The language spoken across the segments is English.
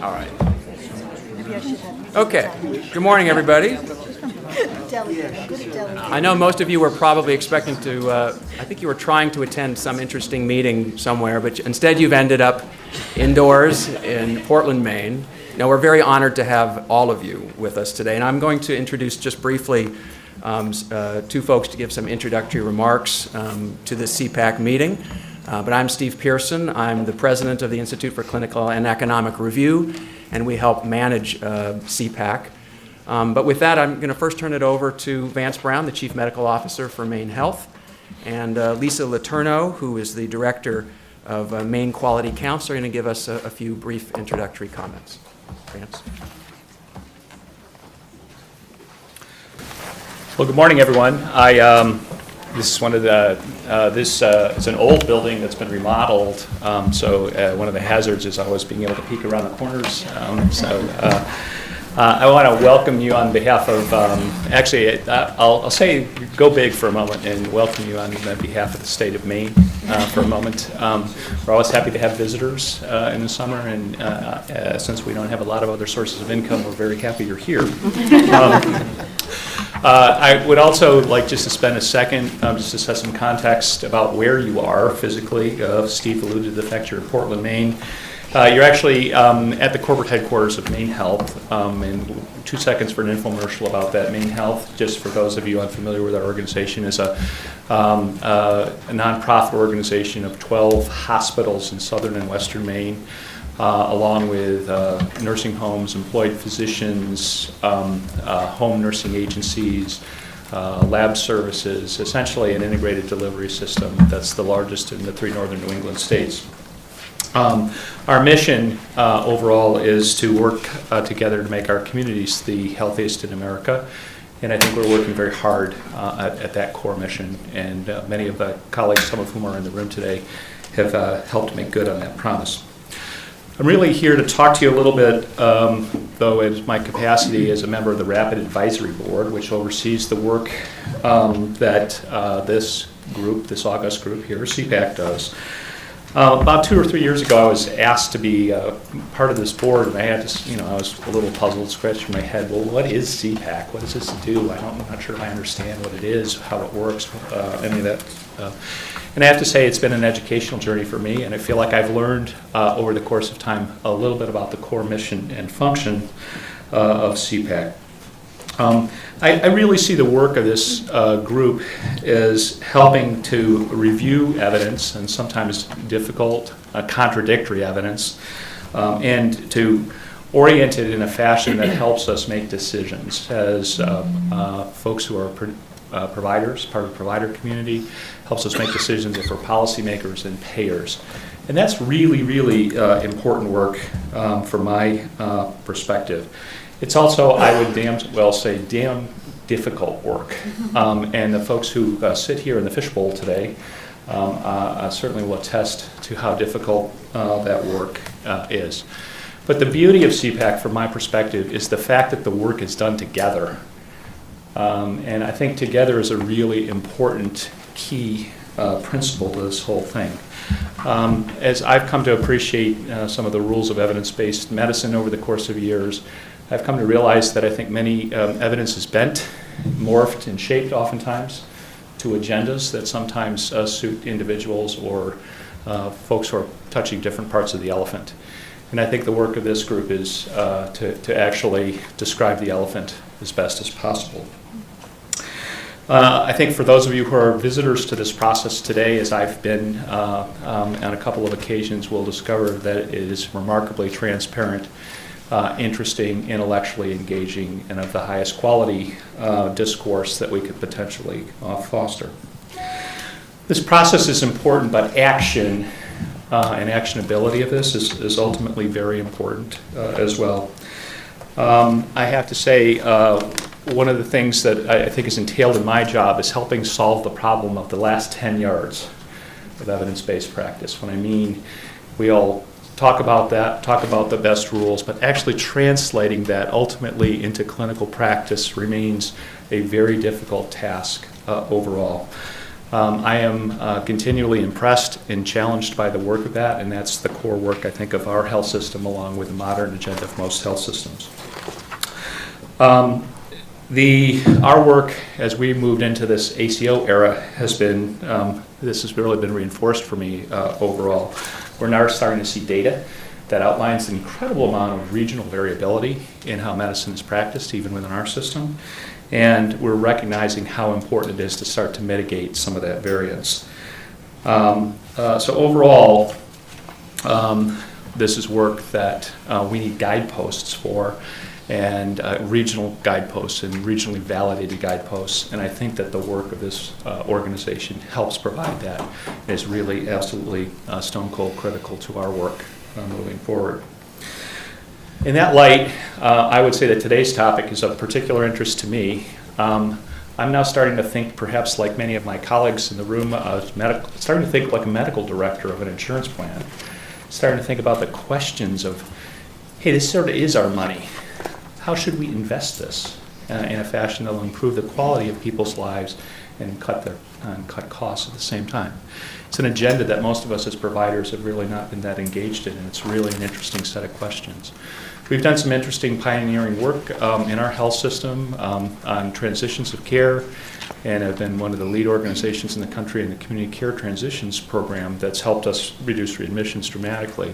All right. Okay. Good morning, everybody. I know most of you were probably expecting to, I think you were trying to attend some interesting meeting somewhere, but instead you've ended up indoors in Portland, Maine. Now, we're very honored to have all of you with us today, and I'm going to introduce just briefly two folks to give some introductory remarks to this CPAC meeting. But I'm Steve Pearson. I'm the president of the Institute for Clinical and Economic Review, and we help manage CPAC. But with that, I'm going to first turn it over to Vance Brown, the Chief Medical Officer for Maine Health, and Lisa Letourneau, who is the Director of Maine Quality Council, are going to give us a few brief introductory comments. Vance. Well, good morning, everyone. This is one of the, it's an old building that's been remodeled, so one of the hazards is always being able to peek around the corners. I want to welcome you on behalf of, I'll say go big for a moment and welcome you on behalf of the state of Maine for a moment. We're always happy to have visitors in the summer, and since we don't have a lot of other sources of income, we're very happy you're here. I would also like just to spend a second just to set some context about where you are physically. Steve alluded to the fact you're in Portland, Maine. You're actually at the corporate headquarters of Maine Health, and 2 seconds for an infomercial about that. Maine Health, just for those of you unfamiliar with our organization, is a nonprofit organization of 12 hospitals in southern and western Maine, along with nursing homes, employed physicians, home nursing agencies, lab services, essentially an integrated delivery system that's the largest in the 3 northern New England states. Our mission overall is to work together to make our communities the healthiest in America, and I think we're working very hard at that core mission, and many of the colleagues, some of whom are in the room today, have helped make good on that promise. I'm really here to talk to you a little bit, though, in my capacity as a member of the Rapid Advisory Board, which oversees the work that this group, this august group here, CPAC, does. About 2 or 3 years ago, I was asked to be part of this board, and I had to, I was a little puzzled, scratching my head. Well, what is CPAC? What does this do? I'm not sure if I understand what it is, how it works, any of that. And I have to say, it's been an educational journey for me, and I feel like I've learned over the course of time a little bit about the core mission and function of CPAC. I really see the work of this group as helping to review evidence, and sometimes difficult, contradictory evidence, and to orient it in a fashion that helps us make decisions as folks who are providers, part of the provider community, helps us make decisions if we're policymakers and payers. And that's really, really important work from my perspective. It's also, I would damn difficult work. And the folks who sit here in the fishbowl today certainly will attest to how difficult that work is. But the beauty of CPAC, from my perspective, is the fact that the work is done together. And I think together is a really important key principle to this whole thing. As I've come to appreciate some of the rules of evidence-based medicine over the course of years, I've come to realize that I think many evidence is bent, morphed, and shaped oftentimes to agendas that sometimes suit individuals or folks who are touching different parts of the elephant. And I think the work of this group is to actually describe the elephant as best as possible. I think for those of you who are visitors to this process today, as I've been on a couple of occasions, will discover that it is remarkably transparent, interesting, intellectually engaging, and of the highest quality discourse that we could potentially foster. This process is important, but action and actionability of this is ultimately very important as well. I have to say, one of the things that I think is entailed in my job is helping solve the problem of the last 10 yards of evidence-based practice. When I mean, we all talk about that, talk about the best rules, but actually translating that ultimately into clinical practice remains a very difficult task overall. I am continually impressed and challenged by the work of that, and that's the core work, I think, of our health system, along with the modern agenda of most health systems. Our work as we moved into this ACO era has been, this has really been reinforced for me overall. We're now starting to see data that outlines an incredible amount of regional variability in how medicine is practiced, even within our system. And we're recognizing how important it is to start to mitigate some of that variance. So overall, this is work that we need guideposts for, and regional guideposts and regionally validated guideposts. And I think that the work of this organization helps provide that. It is really absolutely stone cold critical to our work moving forward. In that light, I would say that today's topic is of particular interest to me. I'm now starting to think, perhaps like many of my colleagues in the room, starting to think like a medical director of an insurance plan. Starting to think about the questions of, hey, this sort of is our money. How should we invest this in a fashion that will improve the quality of people's lives and cut costs at the same time? It's an agenda that most of us as providers have really not been that engaged in, and it's really an interesting set of questions. We've done some interesting pioneering work in our health system on transitions of care, and have been one of the lead organizations in the country in the community care transitions program that's helped us reduce readmissions dramatically.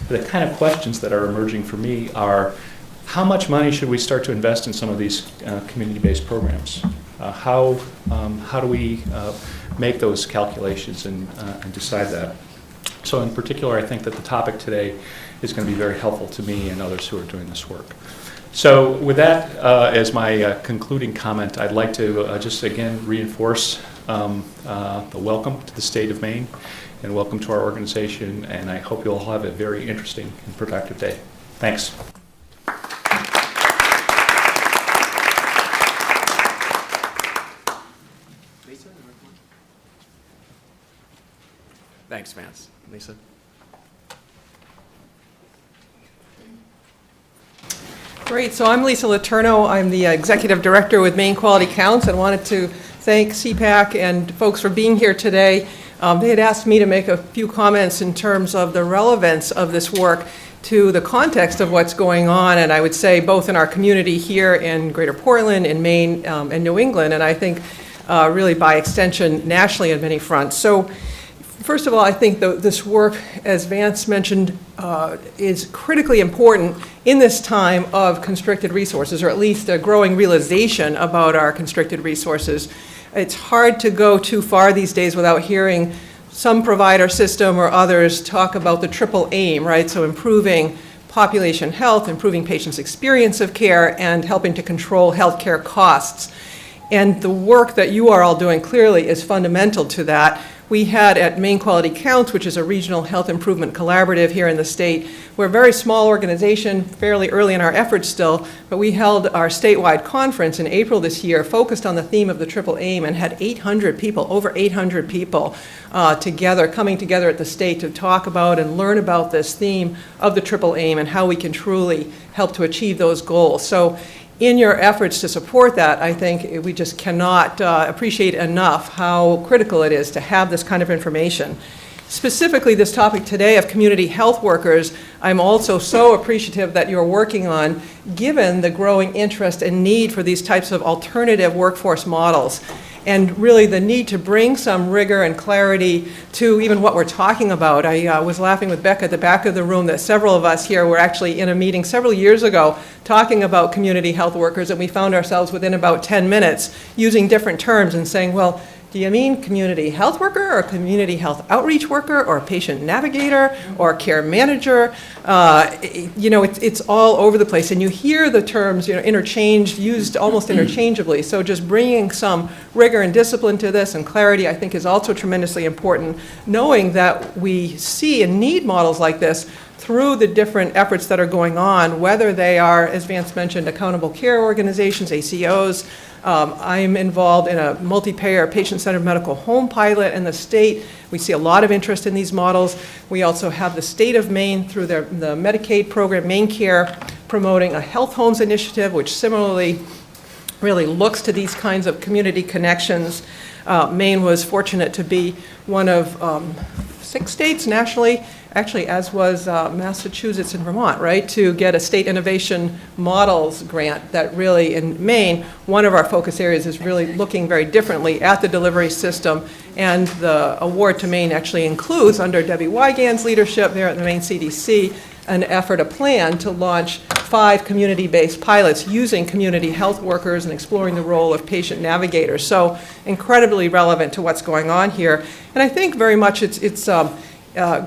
The kind of questions that are emerging for me are, how much money should we start to invest in some of these community-based programs? How do we make those calculations and decide that? So in particular, I think that the topic today is going to be very helpful to me and others who are doing this work. So with that as my concluding comment, I'd like to just again reinforce the welcome to the state of Maine and welcome to our organization, and I hope you'll all have a very interesting and productive day. Thanks. Thanks, Vance. Lisa? Great. So I'm Lisa Letourneau. I'm the Executive Director with Maine Quality Counts, and wanted to thank CPAC and folks for being here today. They had asked me to make a few comments in terms of the relevance of this work to the context of what's going on, and I would say both in our community here in Greater Portland, in Maine, and New England, and I think really by extension nationally on many fronts. So first of all, I think this work, as Vance mentioned, is critically important in this time of constricted resources, or at least a growing realization about our constricted resources. It's hard to go too far these days without hearing some provider system or others talk about the triple aim, right? So improving population health, improving patients' experience of care, and helping to control healthcare costs. And the work that you are all doing clearly is fundamental to that. We had at Maine Quality Counts, which is a regional health improvement collaborative here in the state. We're a very small organization, fairly early in our efforts still, but we held our statewide conference in April this year, focused on the theme of the triple aim, and had 800 people, over 800 people coming together at the state to talk about and learn about this theme of the triple aim and how we can truly help to achieve those goals. So in your efforts to support that, I think we just cannot appreciate enough how critical it is to have this kind of information. Specifically, this topic today of community health workers, I'm also so appreciative that you're working on, given the growing interest and need for these types of alternative workforce models, and really the need to bring some rigor and clarity to even what we're talking about. I was laughing with Becca at the back of the room that several of us here were actually in a meeting several years ago talking about community health workers, and we found ourselves within about 10 minutes using different terms and saying, well, do you mean community health worker or community health outreach worker or patient navigator or care manager? It's all over the place. And you hear the terms, interchanged, used almost interchangeably. So just bringing some rigor and discipline to this and clarity, I think, is also tremendously important, knowing that we see and need models like this through the different efforts that are going on, whether they are, as Vance mentioned, accountable care organizations, ACOs. I'm involved in a multi-payer patient-centered medical home pilot in the state. We see a lot of interest in these models. We also have the state of Maine through the Medicaid program, MaineCare, promoting a health homes initiative, which similarly really looks to these kinds of community connections. Maine was fortunate to be one of 6 states nationally, actually, as was Massachusetts and Vermont, right, to get a state innovation models grant that really, in Maine, one of our focus areas is really looking very differently at the delivery system, and the award to Maine actually includes, under Debbie Wygand's leadership there at the Maine CDC, an effort, a plan to launch 5 community-based pilots using community health workers and exploring the role of patient navigators. So incredibly relevant to what's going on here. And I think very much it's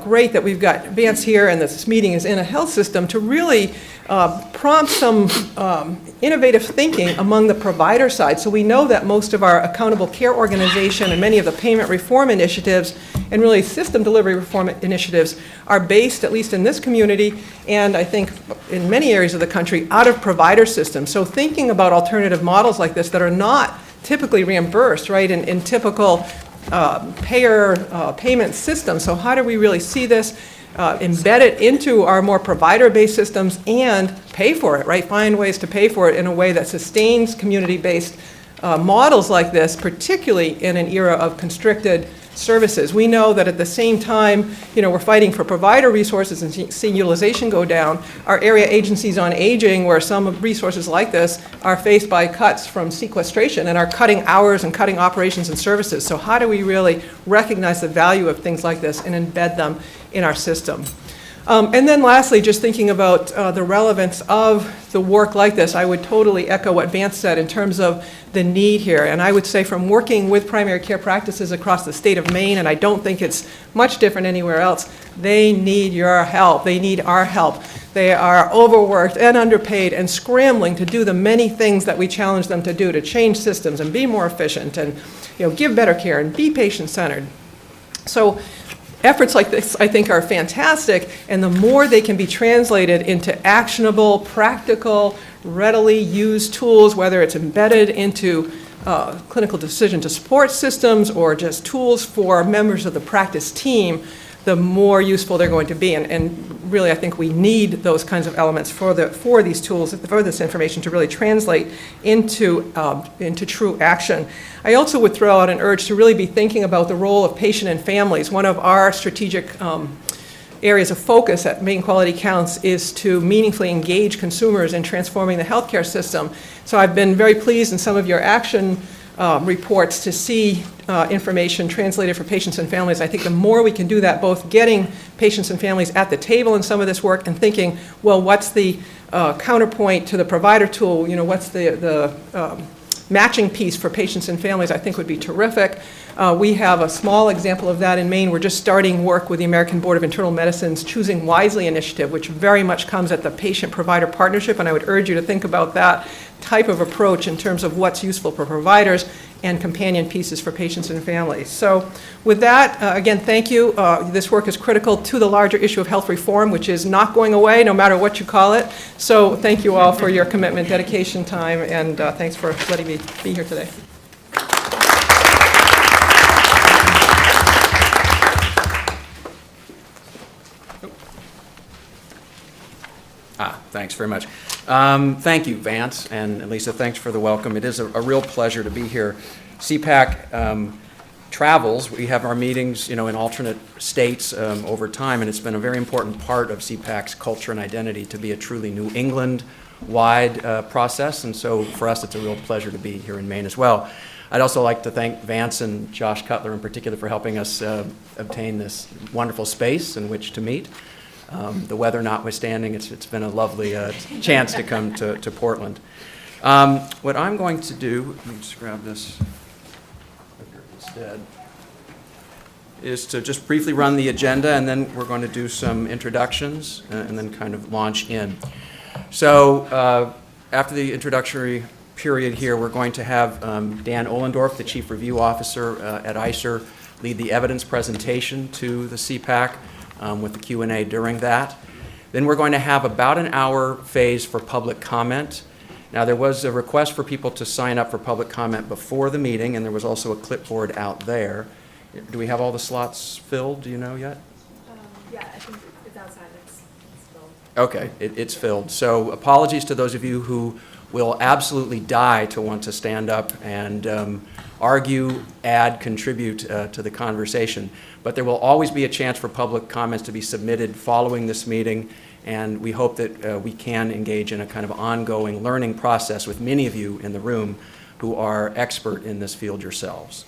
great that we've got Vance here and this meeting is in a health system to really prompt some innovative thinking among the provider side. So we know that most of our accountable care organization and many of the payment reform initiatives and really system delivery reform initiatives are based, at least in this community, and I think in many areas of the country, out of provider systems. So thinking about alternative models like this that are not typically reimbursed, right, in typical payment systems. So how do we really see this, embed it into our more provider-based systems and pay for it, right? Find ways to pay for it in a way that sustains community-based models like this, particularly in an era of constricted services. We know that at the same time, we're fighting for provider resources and seeing utilization go down. Our area agencies on aging, where some resources like this are faced by cuts from sequestration and are cutting hours and cutting operations and services. So how do we really recognize the value of things like this and embed them in our system? And then lastly, just thinking about the relevance of the work like this, I would totally echo what Vance said in terms of the need here. And I would say from working with primary care practices across the state of Maine, and I don't think it's much different anywhere else, they need your help. They need our help. They are overworked and underpaid and scrambling to do the many things that we challenge them to do, to change systems and be more efficient and give better care and be patient-centered. So efforts like this, I think, are fantastic, and the more they can be translated into actionable, practical, readily used tools, whether it's embedded into clinical decision to support systems or just tools for members of the practice team, the more useful they're going to be. And really, I think we need those kinds of elements for these tools, for this information to really translate into true action. I also would throw out an urge to really be thinking about the role of patient and families. One of our strategic areas of focus at Maine Quality Counts is to meaningfully engage consumers in transforming the healthcare system. So I've been very pleased in some of your action reports to see information translated for patients and families. I think the more we can do that, both getting patients and families at the table in some of this work and thinking, well, what's the counterpoint to the provider tool? What's the matching piece for patients and families, I think would be terrific. We have a small example of that in Maine. We're just starting work with the American Board of Internal Medicine's Choosing Wisely initiative, which very much comes at the patient-provider partnership, and I would urge you to think about that type of approach in terms of what's useful for providers and companion pieces for patients and families. So with that, again, thank you. This work is critical to the larger issue of health reform, which is not going away no matter what you call it. So thank you all for your commitment, dedication, time, and thanks for letting me be here today. Thanks very much. Thank you, Vance, and Lisa, thanks for the welcome. It is a real pleasure to be here. CPAC travels. We have our meetings, in alternate states over time, and it's been a very important part of CPAC's culture and identity to be a truly New England-wide process, and so for us it's a real pleasure to be here in Maine as well. I'd also like to thank Vance and Josh Cutler in particular for helping us obtain this wonderful space in which to meet. The weather notwithstanding, it's been a lovely chance to come to Portland. What I'm going to do, let me just grab this instead, is to just briefly run the agenda, and then we're going to do some introductions and then kind of launch in. So after the introductory period here, we're going to have Dan Ohlendorf, the Chief Review Officer at ICER, lead the evidence presentation to the CPAC. With the Q&A during that. Then we're going to have about an hour phase for public comment. Now, there was a request for people to sign up for public comment before the meeting, and there was also a clipboard out there. Do we have all the slots filled? Do you know yet? Yeah, I think it's outside. It's filled. Okay, it's filled. So apologies to those of you who will absolutely die to want to stand up and argue, add, contribute to the conversation. But there will always be a chance for public comments to be submitted following this meeting, and we hope that we can engage in a kind of ongoing learning process with many of you in the room who are expert in this field yourselves.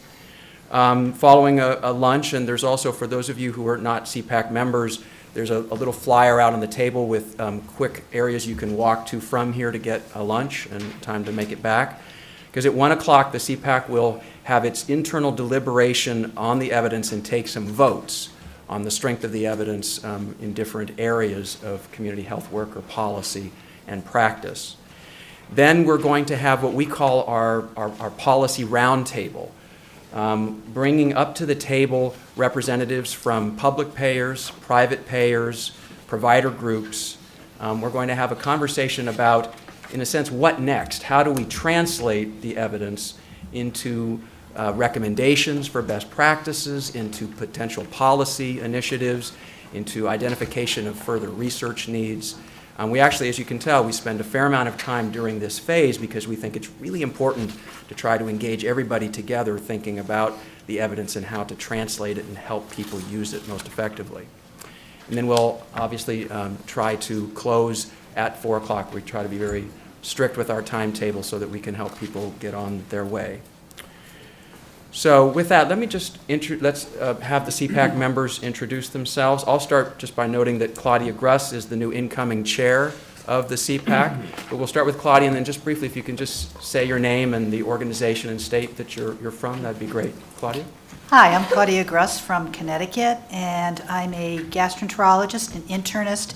Following a lunch, and there's also, for those of you who are not CPAC members, there's a little flyer out on the table with quick areas you can walk to from here to get a lunch and time to make it back. Because at 1 o'clock, the CPAC will have its internal deliberation on the evidence and take some votes on the strength of the evidence in different areas of community health work or policy and practice. Then we're going to have what we call our policy roundtable, bringing up to the table representatives from public payers, private payers, provider groups. We're going to have a conversation about, in a sense, what next? How do we translate the evidence into recommendations for best practices, into potential policy initiatives, into identification of further research needs? We actually, as you can tell, we spend a fair amount of time during this phase because we think it's really important to try to engage everybody together thinking about the evidence and how to translate it and help people use it most effectively. And then we'll obviously try to close at 4 o'clock. We try to be very strict with our timetable so that we can help people get on their way. So with that, let me just let's have the CPAC members introduce themselves. I'll start just by noting that Claudia Gruss is the new incoming chair of the CPAC. But we'll start with Claudia, and then just briefly, if you can just say your name and the organization and state that you're from, that'd be great. Claudia? Hi, I'm Claudia Gruss from Connecticut, and I'm a gastroenterologist and internist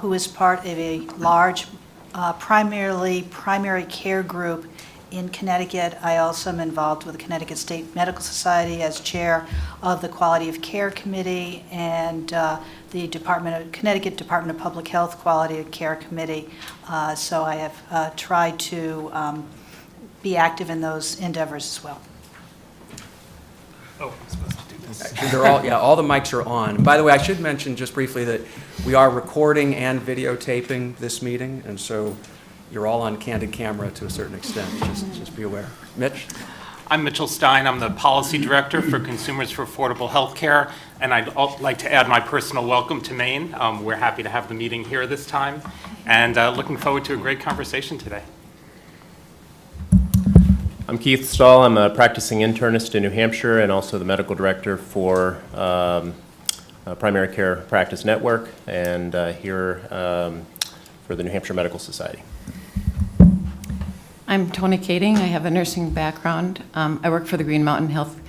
who is part of a large, primarily primary care group in Connecticut. I also am involved with the Connecticut State Medical Society as chair of the Quality of Care Committee and the Connecticut Department of Public Health Quality of Care Committee. So I have tried to be active in those endeavors as well. Oh, I'm supposed to do this. Actually, all the mics are on. By the way, I should mention just briefly that we are recording and videotaping this meeting, and so you're all on candid camera to a certain extent. Just be aware. Mitch? I'm Mitchell Stein. I'm the Policy Director for Consumers for Affordable Healthcare, and I'd like to add my personal welcome to Maine. We're happy to have the meeting here this time, and looking forward to a great conversation today. I'm Keith Stahl. I'm a practicing internist in New Hampshire and also the medical director for Primary Care Practice Network and here for the New Hampshire Medical Society. I'm Tony Kading. I have a nursing background. I work for the Green Mountain Health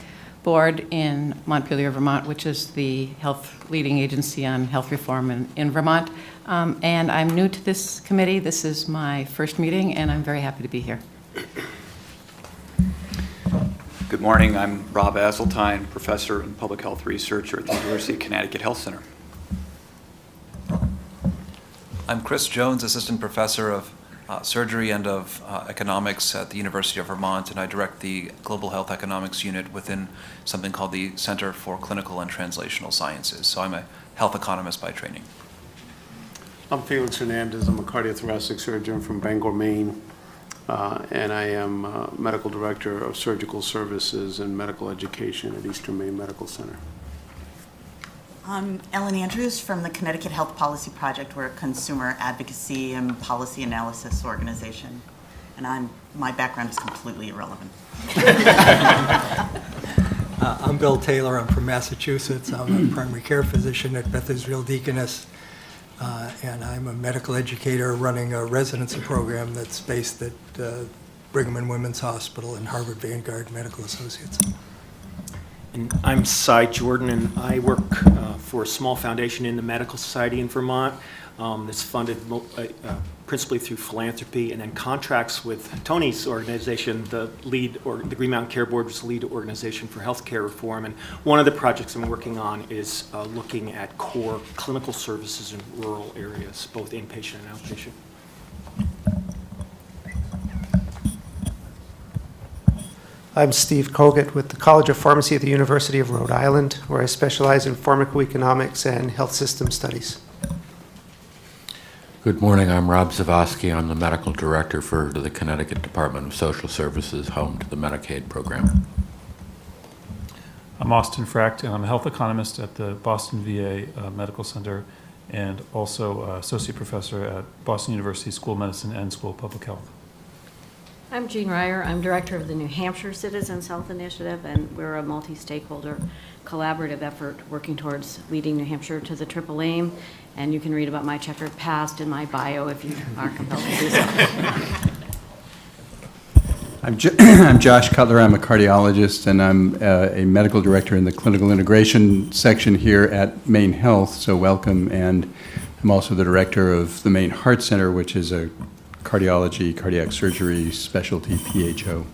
Board in Montpelier, Vermont, which is the health leading agency on health reform in Vermont. And I'm new to this committee. This is my first meeting, and I'm very happy to be here. Good morning. I'm Rob Azeltine, professor and public health researcher at the University of Connecticut Health Center. I'm Chris Jones, assistant professor of surgery and of economics at the University of Vermont, and I direct the Global Health Economics unit within something called the Center for Clinical and Translational Sciences. So I'm a health economist by training. I'm Felix Hernandez. I'm a cardiothoracic surgeon from Bangor, Maine, and I am medical director of surgical services and medical education at Eastern Maine Medical Center. I'm Ellen Andrews from the Connecticut Health Policy Project. We're a consumer advocacy and policy analysis organization, and my background is completely irrelevant. I'm Bill Taylor. I'm from Massachusetts. I'm a primary care physician at Beth Israel Deaconess, and I'm a medical educator running a residency program that's based at Brigham and Women's Hospital and Harvard Vanguard Medical Associates. And I'm Cy Jordan, and I work for a small foundation in the Medical Society in Vermont that's funded principally through philanthropy and then contracts with Tony's organization, the Green Mountain Care Board, which is the lead organization for healthcare reform. And one of the projects I'm working on is looking at core clinical services in rural areas, both inpatient and outpatient. I'm Steve Kogut with the College of Pharmacy at the University of Rhode Island, where I specialize in pharmacoeconomics and health system studies. Good morning. I'm Rob Zavosky. I'm the medical director for the Connecticut Department of Social Services, home to the Medicaid program. I'm Austin Frecht, and I'm a health economist at the Boston VA Medical Center and also associate professor at Boston University School of Medicine and School of Public Health. I'm Jean Ryer. I'm director of the New Hampshire Citizens Health Initiative, and we're a multi-stakeholder collaborative effort working towards leading New Hampshire to the triple aim. And you can read about my checkered past in my bio if you are compelled to do so. I'm Josh Cutler. I'm a cardiologist, and I'm a medical director in the clinical integration section here at Maine Health, so welcome. And I'm also the director of the Maine Heart Center, which is a cardiology, cardiac surgery specialty PHO.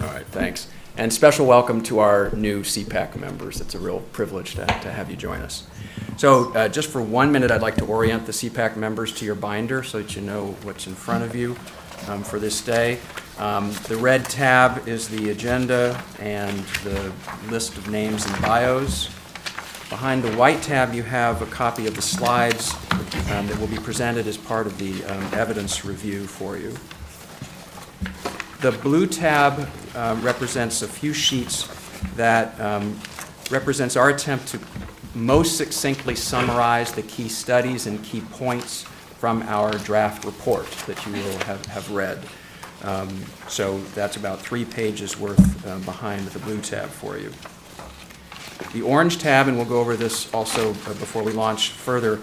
All right, thanks. And special welcome to our new CPAC members. It's a real privilege to have you join us. So just for 1 minute, I'd like to orient the CPAC members to your binder so that you know what's in front of you for this day. The red tab is the agenda and the list of names and bios. Behind the white tab, you have a copy of the slides that will be presented as part of the evidence review for you. The blue tab represents a few sheets that represents our attempt to most succinctly summarize the key studies and key points from our draft report that you will have read. So that's about 3 pages worth behind the blue tab for you. The orange tab, and we'll go over this also before we launch further,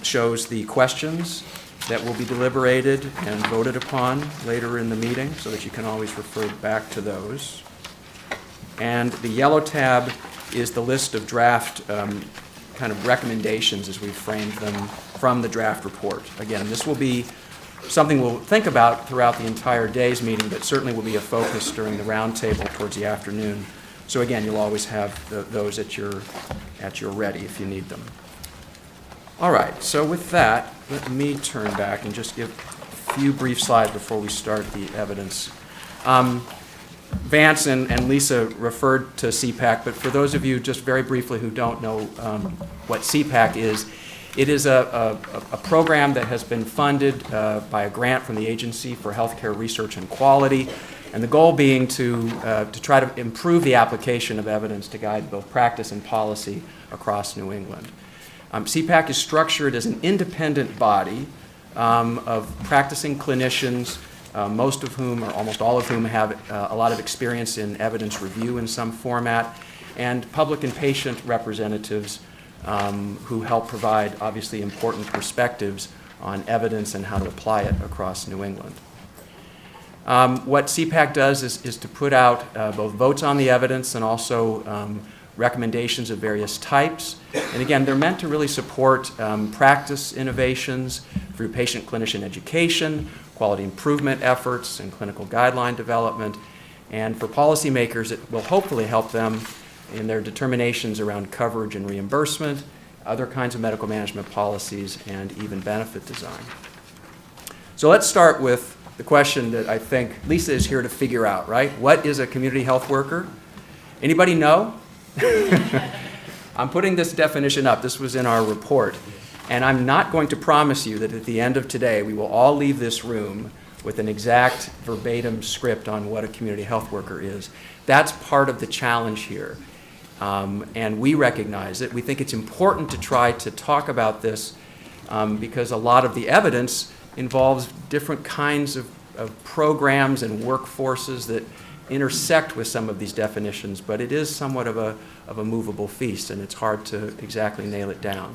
shows the questions that will be deliberated and voted upon later in the meeting so that you can always refer back to those. And the yellow tab is the list of draft kind of recommendations as we've framed them from the draft report. Again, this will be something we'll think about throughout the entire day's meeting, but certainly will be a focus during the roundtable towards the afternoon. So again, you'll always have those at your ready if you need them. All right, so with that, let me turn back and just give a few brief slides before we start the evidence. Vance and Lisa referred to CPAC, but for those of you just very briefly who don't know what CPAC is, it is a program that has been funded by a grant from the Agency for Healthcare Research and Quality, and the goal being to try to improve the application of evidence to guide both practice and policy across New England. CPAC is structured as an independent body of practicing clinicians, most of whom, or almost all of whom, have a lot of experience in evidence review in some format, and public and patient representatives who help provide obviously important perspectives on evidence and how to apply it across New England. What CPAC does is to put out both votes on the evidence and also recommendations of various types. And again, they're meant to really support practice innovations through patient-clinician education, quality improvement efforts, and clinical guideline development. And for policymakers, it will hopefully help them in their determinations around coverage and reimbursement, other kinds of medical management policies, and even benefit design. So let's start with the question that I think Lisa is here to figure out, right? What is a community health worker? Anybody know? I'm putting this definition up. This was in our report. And I'm not going to promise you that at the end of today we will all leave this room with an exact verbatim script on what a community health worker is. That's part of the challenge here. And we recognize it. We think it's important to try to talk about this because a lot of the evidence involves different kinds of programs and workforces that intersect with some of these definitions, but it is somewhat of a movable feast, and it's hard to exactly nail it down.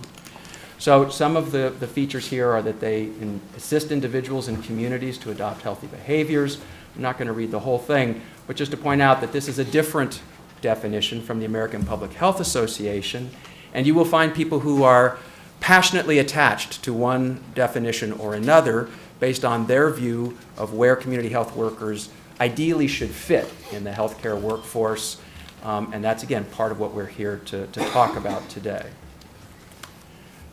So some of the features here are that they assist individuals and communities to adopt healthy behaviors. I'm not going to read the whole thing, but just to point out that this is a different definition from the American Public Health Association, and you will find people who are passionately attached to one definition or another based on their view of where community health workers ideally should fit in the healthcare workforce, and that's, again, part of what we're here to talk about today.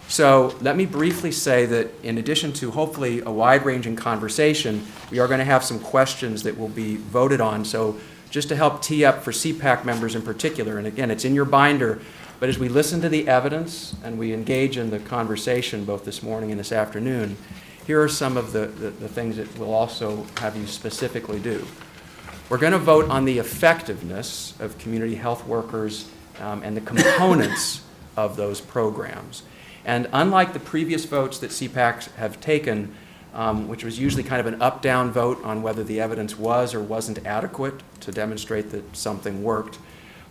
So let me briefly say that in addition to hopefully a wide-ranging conversation, we are going to have some questions that will be voted on. So just to help tee up for CPAC members in particular. And again, it's in your binder, but as we listen to the evidence and we engage in the conversation both this morning and this afternoon, here are some of the things that we'll also have you specifically do. We're going to vote on the effectiveness of community health workers and the components of those programs. And unlike the previous votes that CPACs have taken, which was usually kind of an up-down vote on whether the evidence was or wasn't adequate to demonstrate that something worked,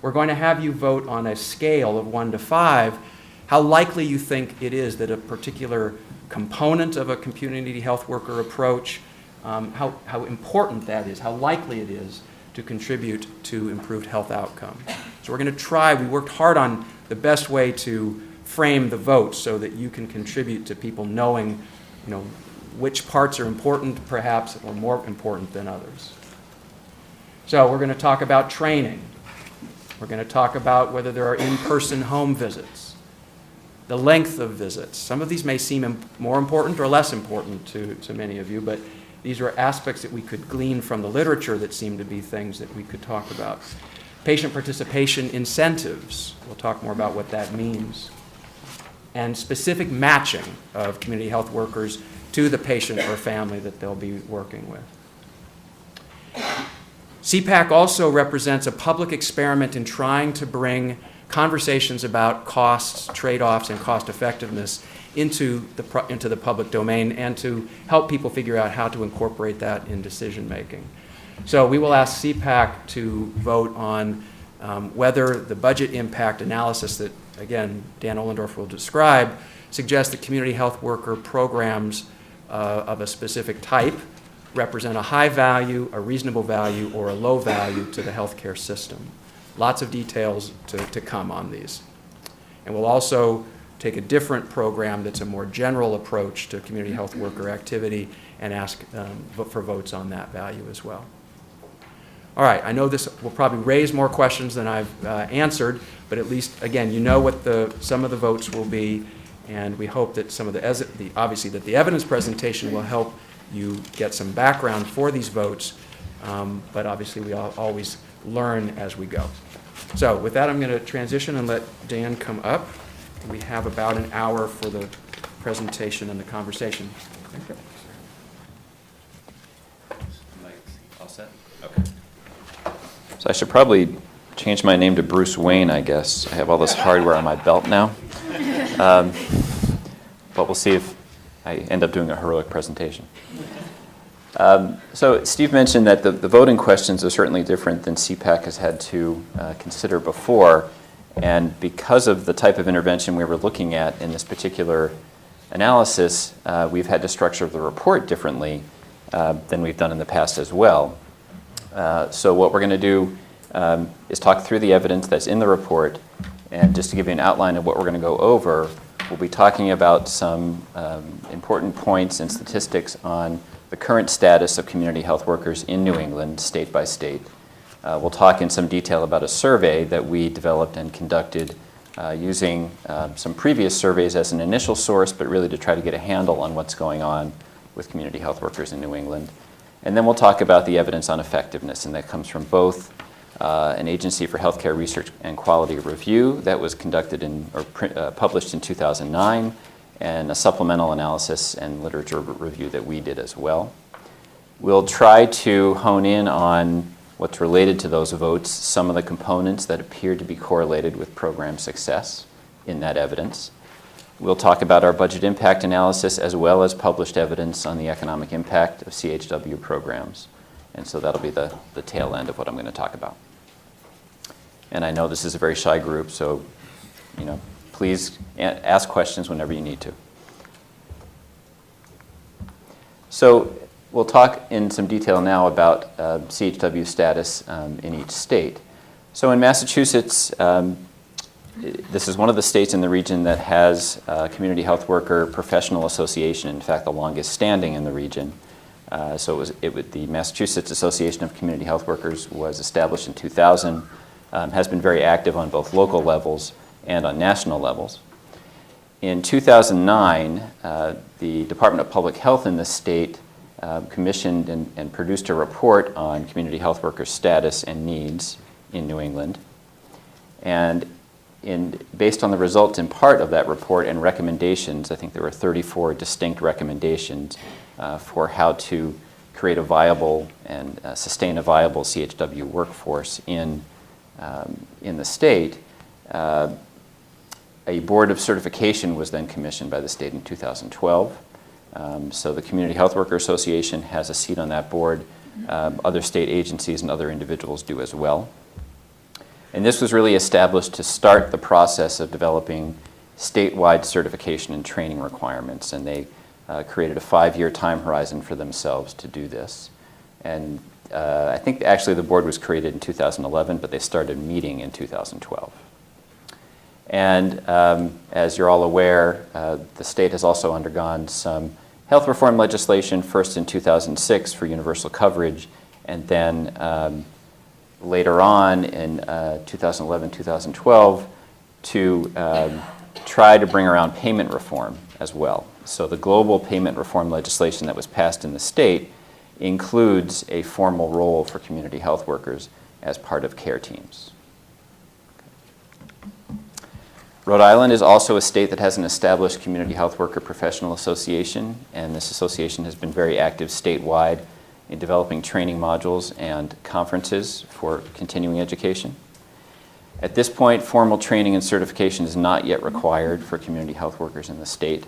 we're going to have you vote on a scale of 1 to 5 how likely you think it is that a particular component of a community health worker approach, how important that is, how likely it is to contribute to improved health outcomes. So we're going to try, we worked hard on the best way to frame the votes so that you can contribute to people knowing, which parts are important perhaps or more important than others. So we're going to talk about training. We're going to talk about whether there are in-person home visits, the length of visits. Some of these may seem more important or less important to many of you, but these are aspects that we could glean from the literature that seem to be things that we could talk about. Patient participation incentives. We'll talk more about what that means. And specific matching of community health workers to the patient or family that they'll be working with. CPAC also represents a public experiment in trying to bring conversations about costs, trade-offs, and cost effectiveness into the public domain and to help people figure out how to incorporate that in decision making. So we will ask CPAC to vote on whether the budget impact analysis that, again, Dan Ohlendorf will describe, suggests that community health worker programs of a specific type represent a high value, a reasonable value, or a low value to the healthcare system. Lots of details to come on these. And we'll also take a different program that's a more general approach to community health worker activity and ask for votes on that value as well. All right, I know this will probably raise more questions than I've answered, but at least, again, you know what some of the votes will be, and we hope that some of obviously that the evidence presentation will help you get some background for these votes, but obviously we always learn as we go. So with that, I'm going to transition and let Dan come up. We have about an hour for the presentation and the conversation. Okay. All set? Okay. So I should probably change my name to Bruce Wayne, I guess. I have all this hardware on my belt now. But we'll see if I end up doing a heroic presentation. So Steve mentioned that the voting questions are certainly different than CPAC has had to consider before. And because of the type of intervention we were looking at in this particular analysis, we've had to structure the report differently than we've done in the past as well. So what we're going to do is talk through the evidence that's in the report. And just to give you an outline of what we're going to go over, we'll be talking about some important points and statistics on the current status of community health workers in New England, state by state. We'll talk in some detail about a survey that we developed and conducted using some previous surveys as an initial source, but really to try to get a handle on what's going on with community health workers in New England. And then we'll talk about the evidence on effectiveness, and that comes from both an Agency for Healthcare Research and Quality Review that was conducted published in 2009, and a supplemental analysis and literature review that we did as well. We'll try to hone in on what's related to those votes, some of the components that appear to be correlated with program success in that evidence. We'll talk about our budget impact analysis as well as published evidence on the economic impact of CHW programs. And so that'll be the tail end of what I'm going to talk about. And I know this is a very shy group, so please ask questions whenever you need to. So we'll talk in some detail now about CHW status in each state. So in Massachusetts, this is one of the states in the region that has a community health worker professional association, in fact, the longest standing in the region. So the Massachusetts Association of Community Health Workers was established in 2000, has been very active on both local levels and on national levels. In 2009, the Department of Public Health in the state commissioned and produced a report on community health workers' status and needs in New England. And based on the results in part of that report and recommendations, I think there were 34 distinct recommendations for how to create a viable and sustain a viable CHW workforce in the state. A board of certification was then commissioned by the state in 2012. So the Community Health Worker Association has a seat on that board. Other state agencies and other individuals do as well. And this was really established to start the process of developing statewide certification and training requirements. And they created a 5-year time horizon for themselves to do this. And I think actually the board was created in 2011, but they started meeting in 2012. And as you're all aware, the state has also undergone some health reform legislation, first in 2006 for universal coverage, and then later on in 2011, 2012 to try to bring around payment reform as well. So the global payment reform legislation that was passed in the state includes a formal role for community health workers as part of care teams. Rhode Island is also a state that has an established Community Health Worker Professional Association, and this association has been very active statewide in developing training modules and conferences for continuing education. At this point, formal training and certification is not yet required for community health workers in the state,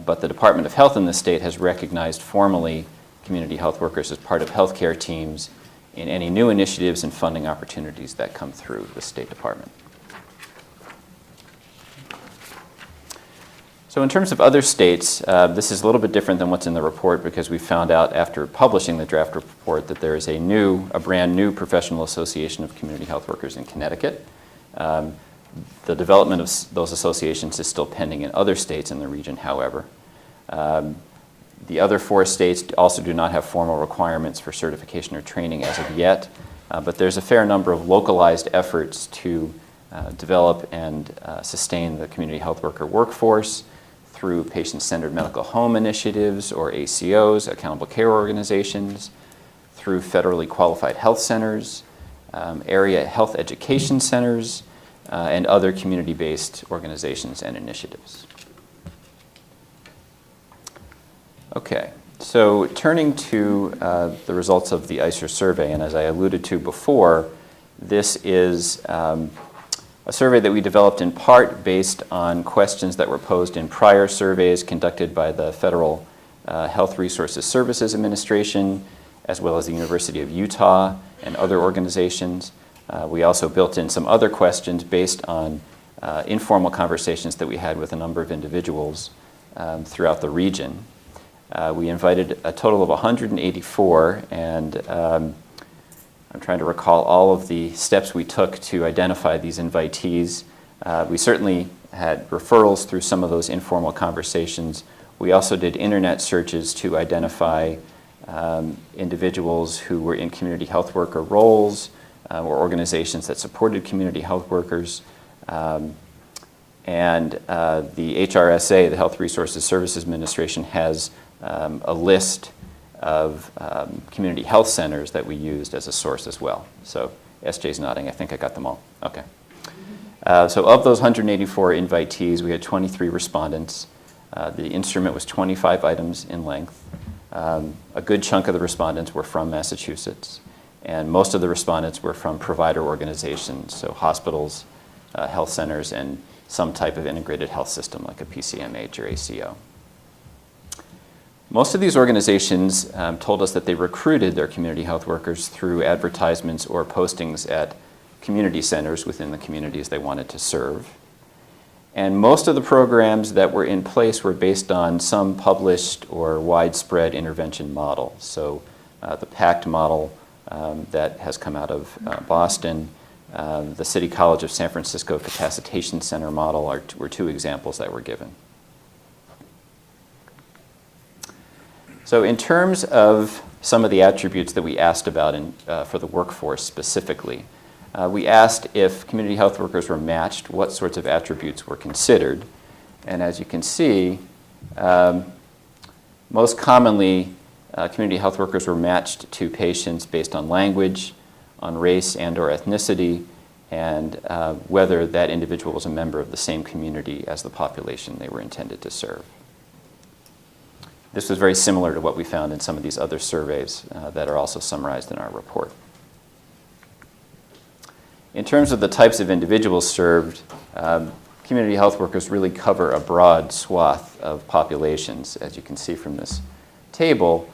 but the Department of Health in the state has recognized formally community health workers as part of healthcare teams in any new initiatives and funding opportunities that come through the State Department. So in terms of other states, this is a little bit different than what's in the report because we found out after publishing the draft report that there is a brand new professional association of community health workers in Connecticut. The development of those associations is still pending in other states in the region, however. The other 4 states also do not have formal requirements for certification or training as of yet, but there's a fair number of localized efforts to develop and sustain the community health worker workforce through patient-centered medical home initiatives or ACOs, accountable care organizations, through federally qualified health centers, area health education centers, and other community-based organizations and initiatives. Okay, so turning to the results of the ICER survey, and as I alluded to before, this is a survey that we developed in part based on questions that were posed in prior surveys conducted by the Federal Health Resources Services Administration, as well as the University of Utah and other organizations. We also built in some other questions based on informal conversations that we had with a number of individuals throughout the region. We invited a total of 184, and I'm trying to recall all of the steps we took to identify these invitees. We certainly had referrals through some of those informal conversations. We also did internet searches to identify individuals who were in community health worker roles or organizations that supported community health workers. And the HRSA, the Health Resources Services Administration, has a list of community health centers that we used as a source as well. So SJ's nodding. I think I got them all. Okay. So of those 184 invitees, we had 23 respondents. The instrument was 25 items in length. A good chunk of the respondents were from Massachusetts, and most of the respondents were from provider organizations, so hospitals, health centers, and some type of integrated health system like a PCMH or ACO. Most of these organizations told us that they recruited their community health workers through advertisements or postings at community centers within the communities they wanted to serve. And most of the programs that were in place were based on some published or widespread intervention model. So the PACT model that has come out of Boston, the City College of San Francisco Capacitation Center model were 2 examples that were given. So in terms of some of the attributes that we asked about for the workforce specifically, we asked if community health workers were matched, what sorts of attributes were considered. And as you can see, most commonly community health workers were matched to patients based on language, on race and/or ethnicity, and whether that individual was a member of the same community as the population they were intended to serve. This was very similar to what we found in some of these other surveys that are also summarized in our report. In terms of the types of individuals served, community health workers really cover a broad swath of populations, as you can see from this table.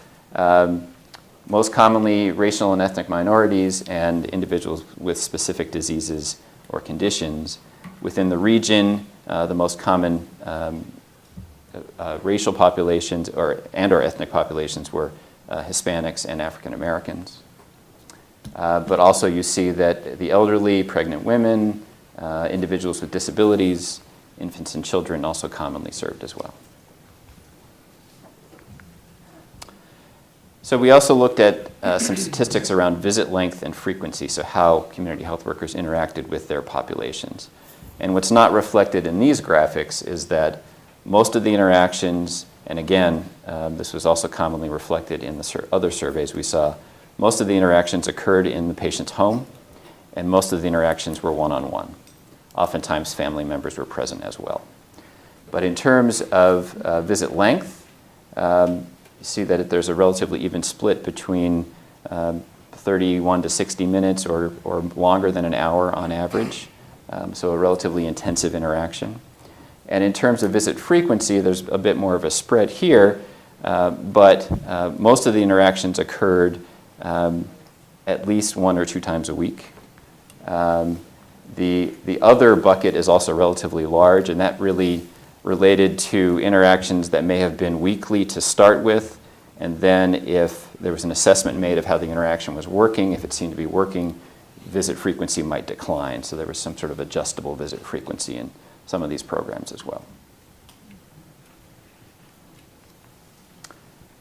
Most commonly racial and ethnic minorities and individuals with specific diseases or conditions. Within the region, the most common racial populations or ethnic populations were Hispanics and African Americans. But also you see that the elderly, pregnant women, individuals with disabilities, infants and children also commonly served as well. So we also looked at some statistics around visit length and frequency, so how community health workers interacted with their populations. And what's not reflected in these graphics is that most of the interactions, and again, this was also commonly reflected in the other surveys we saw, most of the interactions occurred in the patient's home, and most of the interactions were one-on-one. Oftentimes, family members were present as well. But in terms of visit length, you see that there's a relatively even split between 31 to 60 minutes or longer than an hour on average, so a relatively intensive interaction. And in terms of visit frequency, there's a bit more of a spread here, but most of the interactions occurred at least 1 or 2 times a week. The other bucket is also relatively large, and that really related to interactions that may have been weekly to start with, and then if there was an assessment made of how the interaction was working, if it seemed to be working, visit frequency might decline. So there was some sort of adjustable visit frequency in some of these programs as well.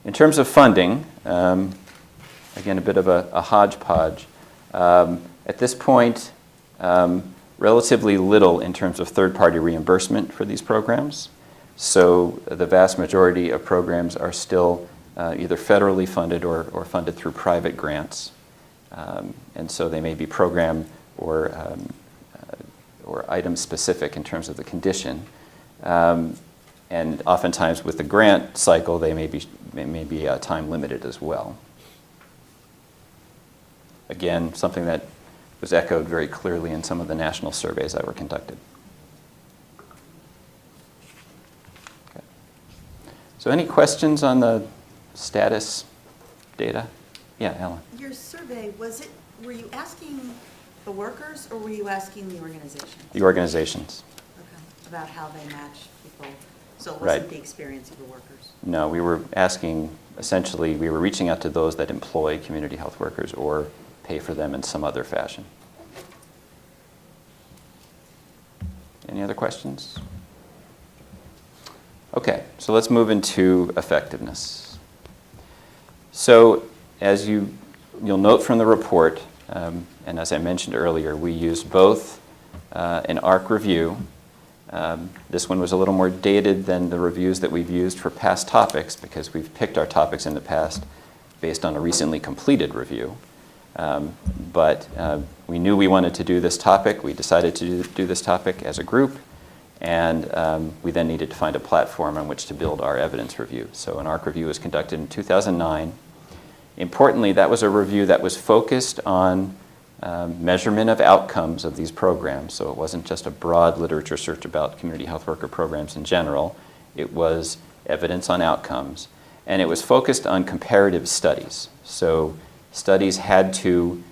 In terms of funding, again, a bit of a hodgepodge. At this point, relatively little in terms of third-party reimbursement for these programs. So the vast majority of programs are still either federally funded or funded through private grants. And so they may be program or item specific in terms of the condition. And oftentimes with the grant cycle, they may be time limited as well. Again, something that was echoed very clearly in some of the national surveys that were conducted. Okay. So any questions on the status data? Yeah, Ellen. Your survey, were you asking the workers or were you asking the organizations? The organizations. Okay. About how they match people. So it wasn't Right. the experience of the workers. No, we were asking, essentially, we were reaching out to those that employ community health workers or pay for them in some other fashion. Any other questions? Okay, so let's move into effectiveness. So as you'll note from the report, and as I mentioned earlier, we used both an ARC review. This one was a little more dated than the reviews that we've used for past topics because we've picked our topics in the past based on a recently completed review. But we knew we wanted to do this topic. We decided to do this topic as a group, and we then needed to find a platform on which to build our evidence review. So an ARC review was conducted in 2009. Importantly, that was a review that was focused on measurement of outcomes of these programs. So it wasn't just a broad literature search about community health worker programs in general. It was evidence on outcomes. And it was focused on comparative studies. So studies had to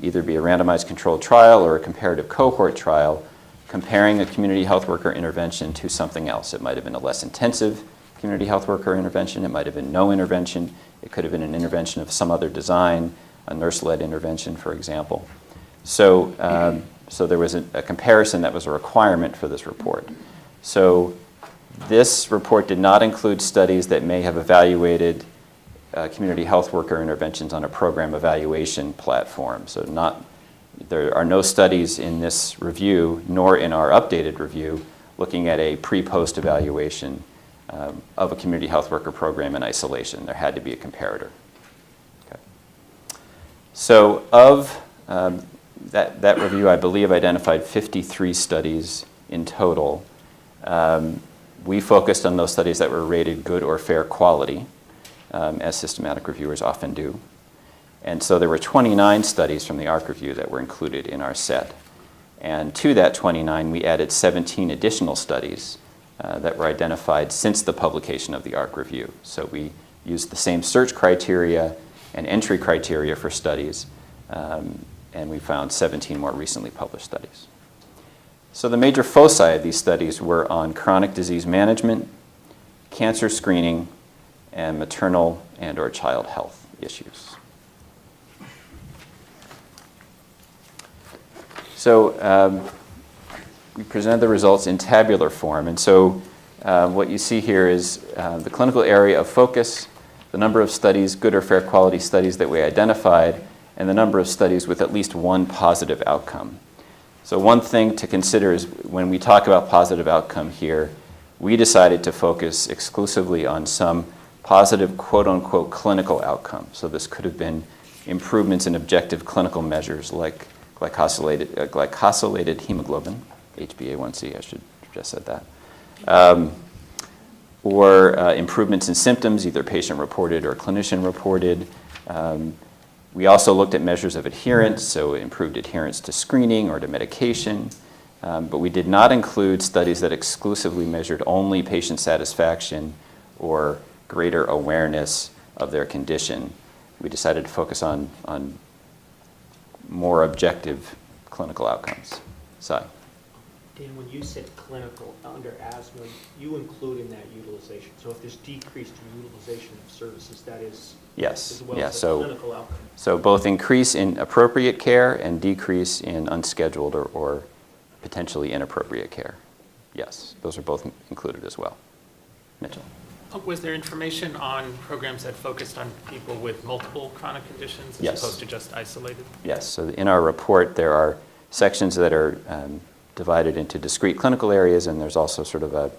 either be a randomized controlled trial or a comparative cohort trial comparing a community health worker intervention to something else. It might have been a less intensive community health worker intervention. It might have been no intervention. It could have been an intervention of some other design, a nurse-led intervention, for example. So, so there was a comparison that was a requirement for this report. So this report did not include studies that may have evaluated community health worker interventions on a program evaluation platform. So there are no studies in this review, nor in our updated review, looking at a pre-post evaluation of a community health worker program in isolation. There had to be a comparator. Okay. So of that review, I believe, identified 53 studies in total. We focused on those studies that were rated good or fair quality, as systematic reviewers often do. And so there were 29 studies from the ARC review that were included in our set. And to that 29, we added 17 additional studies that were identified since the publication of the ARC review. So we used the same search criteria and entry criteria for studies, and we found 17 more recently published studies. So the major foci of these studies were on chronic disease management, cancer screening, and maternal and/or child health issues. So we presented the results in tabular form. And so what you see here is the clinical area of focus, the number of studies, good or fair quality studies that we identified, and the number of studies with at least one positive outcome. So one thing to consider is when we talk about positive outcome here, we decided to focus exclusively on some positive quote-unquote clinical outcome. So this could have been improvements in objective clinical measures like glycosylated hemoglobin, HbA1c, I should have just said that, or improvements in symptoms, either patient-reported or clinician-reported. We also looked at measures of adherence, so improved adherence to screening or to medication, but we did not include studies that exclusively measured only patient satisfaction or greater awareness of their condition. We decided to focus on more objective clinical outcomes. So, Dan, when you said clinical under asthma, you include in that utilization. So if there's decreased utilization of services, that is yes, as well yeah, as a so, clinical outcome. So both increase in appropriate care and decrease in unscheduled or potentially inappropriate care. Yes, those are both included as well. Mitchell. Was there information on programs that focused on people with multiple chronic conditions as Yes. opposed to just isolated? Yes, so in our report there are sections that are divided into discrete clinical areas, and there's also sort of a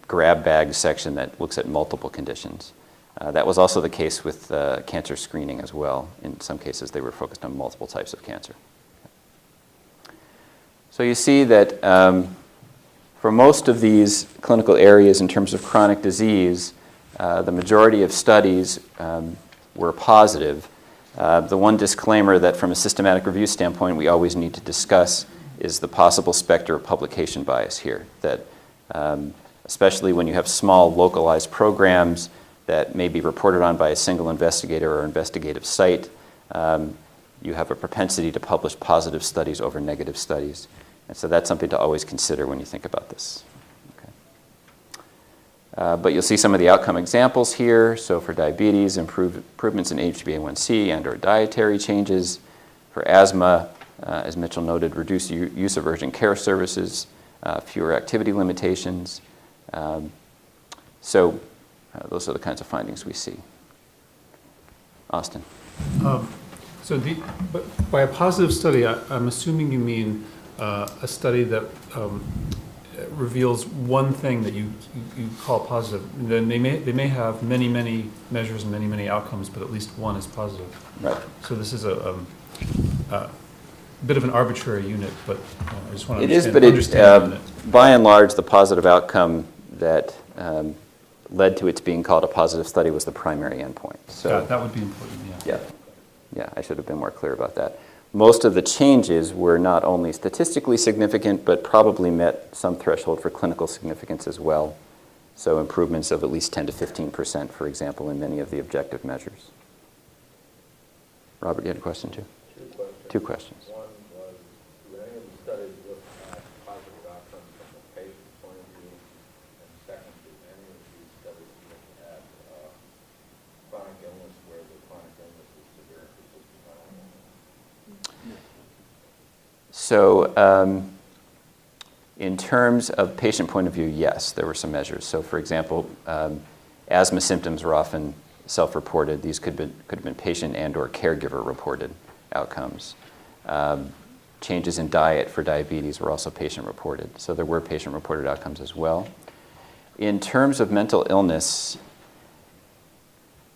grab bag section that looks at multiple conditions. That was also the case with cancer screening as well. In some cases they were focused on multiple types of cancer. So you see that for most of these clinical areas in terms of chronic disease, the majority of studies were positive. The one disclaimer that from a systematic review standpoint we always need to discuss is the possible specter of publication bias here, that especially when you have small localized programs that may be reported on by a single investigator or investigative site, you have a propensity to publish positive studies over negative studies. And so that's something to always consider when you think about this. Okay. But you'll see some of the outcome examples here. So for diabetes, improvements in HbA1c and or dietary changes. For asthma, as Mitchell noted, reduced use of urgent care services, fewer activity limitations. So those are the kinds of findings we see. Austin. So by a positive study, I'm assuming you mean a study that reveals one thing that you call positive. Then they may have many measures and many outcomes, but at least one is positive. Right. So this is a bit of an arbitrary unit, but I just want to It is, understand but by and large, the positive outcome that led to its being called a positive study was the primary endpoint. So that would be important. Yeah. Yeah, I should have been more clear about that. Most of the changes were not only statistically significant, but probably met some threshold for clinical significance as well. So improvements of at least 10 to 15%, for example, in many of the objective measures. Robert, you had a question too? Two questions. One was, do any of the studies look at positive outcomes from the patient point of view? And second, do any of these studies look at chronic illness where the chronic illness is severe and persistent? So in terms of patient point of view, yes, there were some measures. So for example, asthma symptoms were often self-reported. These could have been patient and or caregiver reported outcomes. Changes in diet for diabetes were also patient reported. So there were patient reported outcomes as well. In terms of mental illness,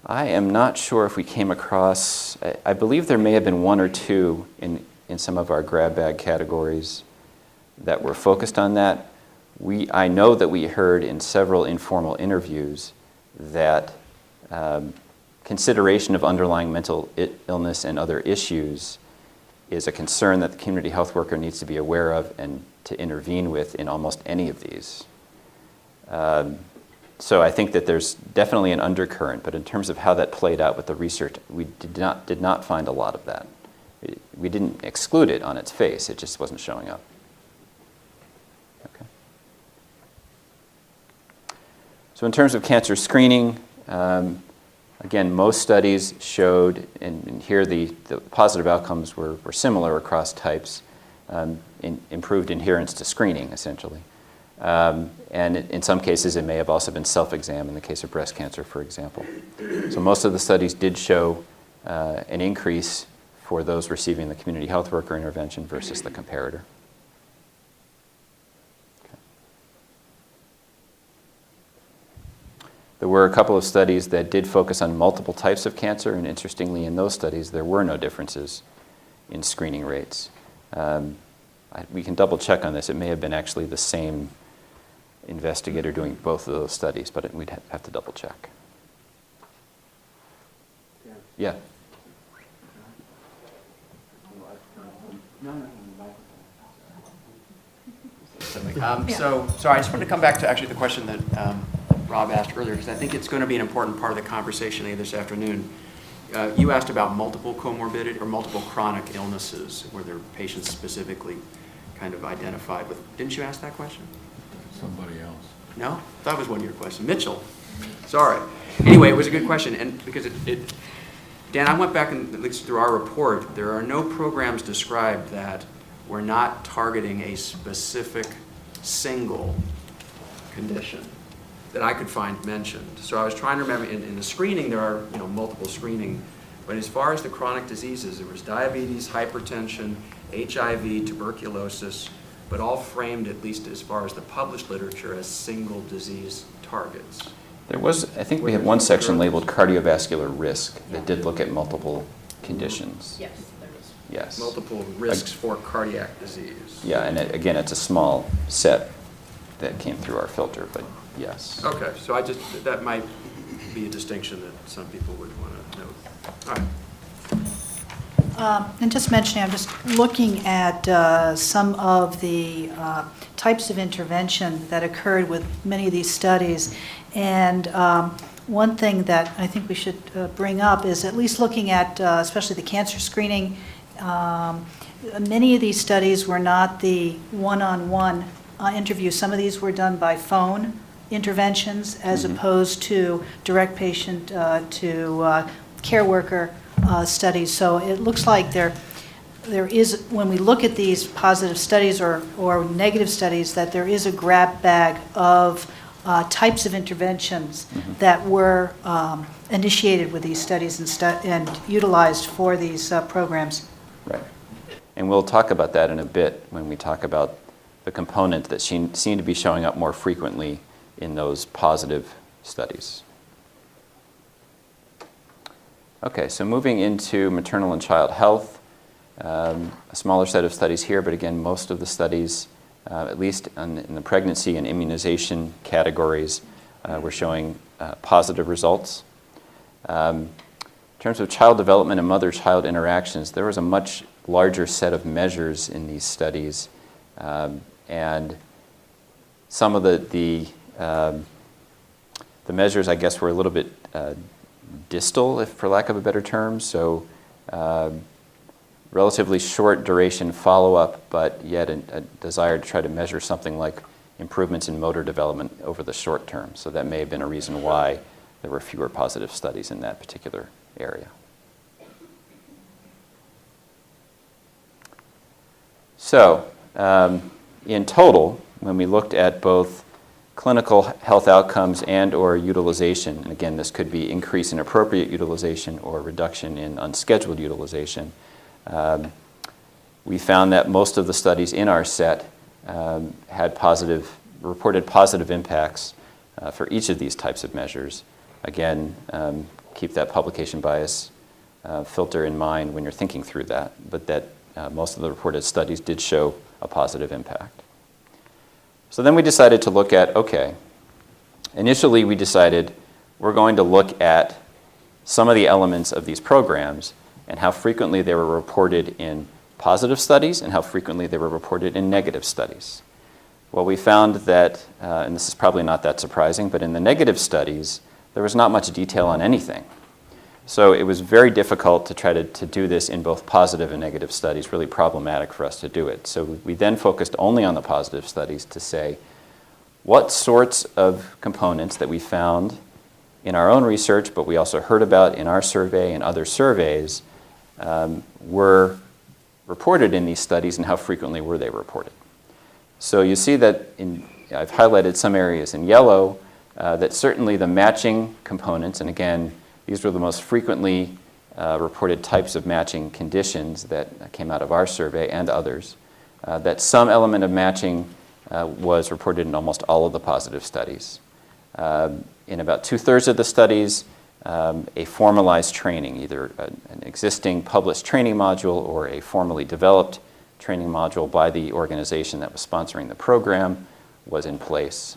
I am not sure if we came across, I believe there may have been one or two in some of our grab bag categories that were focused on that. I know that we heard in several informal interviews that consideration of underlying mental illness and other issues is a concern that the community health worker needs to be aware of and to intervene with in almost any of these. So I think that there's definitely an undercurrent, but in terms of how that played out with the research, we did not find a lot of that. We didn't exclude it on its face, it just wasn't showing up. Okay. So in terms of cancer screening, again, most studies showed, and here the positive outcomes were similar across types, improved adherence to screening, essentially. And in some cases, it may have also been self-exam in the case of breast cancer, for example. So most of the studies did show an increase for those receiving the community health worker intervention versus the comparator. Okay. There were a couple of studies that did focus on multiple types of cancer, and interestingly, in those studies, there were no differences in screening rates. We can double check on this. It may have been actually the same investigator doing both of those studies, but we'd have to double check. Yeah. So I just wanted to come back to actually the question that Rob asked earlier, because I think it's going to be an important part of the conversation this afternoon. You asked about multiple comorbidity or multiple chronic illnesses, where there are patients specifically kind of identified with. Didn't you ask that question? Somebody else. No? That was one of your questions. Mitchell. Sorry. Anyway, it was a good question, and because Dan, I went back and at least through our report, there are no programs described that we're not targeting a specific single condition that I could find mentioned. So I was trying to remember, in the screening, there are multiple screening, but as far as the chronic diseases, there was diabetes, hypertension, HIV, tuberculosis, but all framed, at least as far as the published literature, as single disease targets. There was, I think we had one section labeled cardiovascular risk that did look at multiple conditions. Yes, there is. Yes. Multiple risks for cardiac disease. Yeah, and again, it's a small set that came through our filter, but yes. Okay, so that might be a distinction that some people would want to note. All right. And just mentioning, I'm just looking at some of the types of intervention that occurred with many of these studies. And one thing that I think we should bring up is at least looking at, especially the cancer screening, many of these studies were not the one-on-one interview. Some of these were done by phone interventions as opposed to direct patient to care worker studies. So it looks like there is, when we look at these positive studies or negative studies, that there is a grab bag of types of interventions that were initiated with these studies and utilized for these programs. Right. And we'll talk about that in a bit when we talk about the component that seem to be showing up more frequently in those positive studies. Okay, so moving into maternal and child health, a smaller set of studies here, but again, most of the studies, at least in the pregnancy and immunization categories, were showing positive results. In terms of child development and mother-child interactions, there was a much larger set of measures in these studies, and some of the measures, I guess, were a little bit distal, if for lack of a better term. So relatively short duration follow-up, but yet a desire to try to measure something like improvements in motor development over the short term. So that may have been a reason why there were fewer positive studies in that particular area. So in total, when we looked at both clinical health outcomes and or utilization, and again, this could be increase in appropriate utilization or reduction in unscheduled utilization, we found that most of the studies in our set had reported positive impacts for each of these types of measures. Again, keep that publication bias filter in mind when you're thinking through that, but that most of the reported studies did show a positive impact. So then we decided to look at, okay, initially we decided we're going to look at some of the elements of these programs and how frequently they were reported in positive studies and how frequently they were reported in negative studies. Well, we found that, and this is probably not that surprising, but in the negative studies, there was not much detail on anything. So it was very difficult to try to do this in both positive and negative studies, really problematic for us to do it. So we then focused only on the positive studies to say what sorts of components that we found in our own research, but we also heard about in our survey and other surveys, were reported in these studies and how frequently were they reported. So you see that I've highlighted some areas in yellow, that certainly the matching components, and again, these were the most frequently reported types of matching conditions that came out of our survey and others, that some element of matching was reported in almost all of the positive studies. In about 2/3 of the studies, a formalized training, either an existing published training module or a formally developed training module by the organization that was sponsoring the program was in place.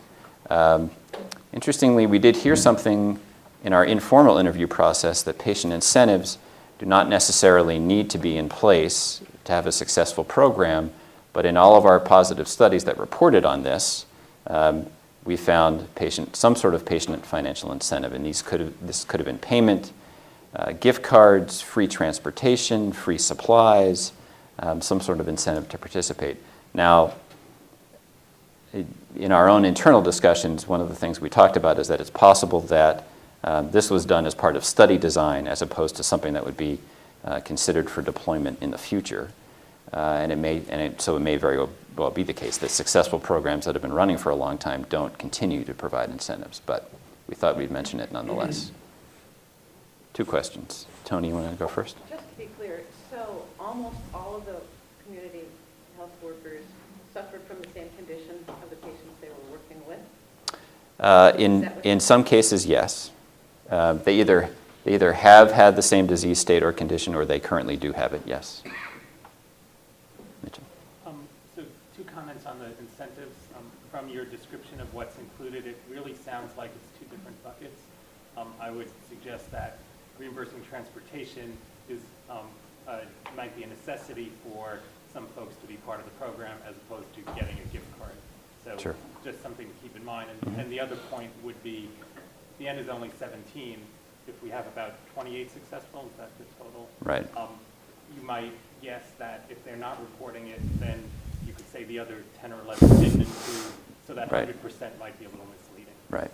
Interestingly, we did hear something in our informal interview process that patient incentives do not necessarily need to be in place to have a successful program, but in all of our positive studies that reported on this, we found some sort of patient financial incentive, and this could have been payment, gift cards, free transportation, free supplies, some sort of incentive to participate. Now, in our own internal discussions, one of the things we talked about is that it's possible that this was done as part of study design as opposed to something that would be considered for deployment in the future. So it may very well be the case that successful programs that have been running for a long time don't continue to provide incentives, but we thought we'd mention it nonetheless. 2 questions. Tony, you want to go first? Just to be clear, so almost all of the community health workers suffered from the same condition of the patients they were working with? In some cases, yes. They either have had the same disease state or condition, or they currently do have it, yes. Mitchell. So 2 comments on the incentives. From your description of what's included, it really sounds like it's 2 different buckets. I would suggest that reimbursing transportation might be a necessity for some folks to be part of the program as opposed to getting a gift card. So Sure. Just something to keep in mind. And the other point would be, the end is only 17. If we have about 28 successful, is that the total? Right. You might guess that if they're not reporting it, then you could say the other 10 or 11 didn't include, so that 100% might be a little misleading. Right.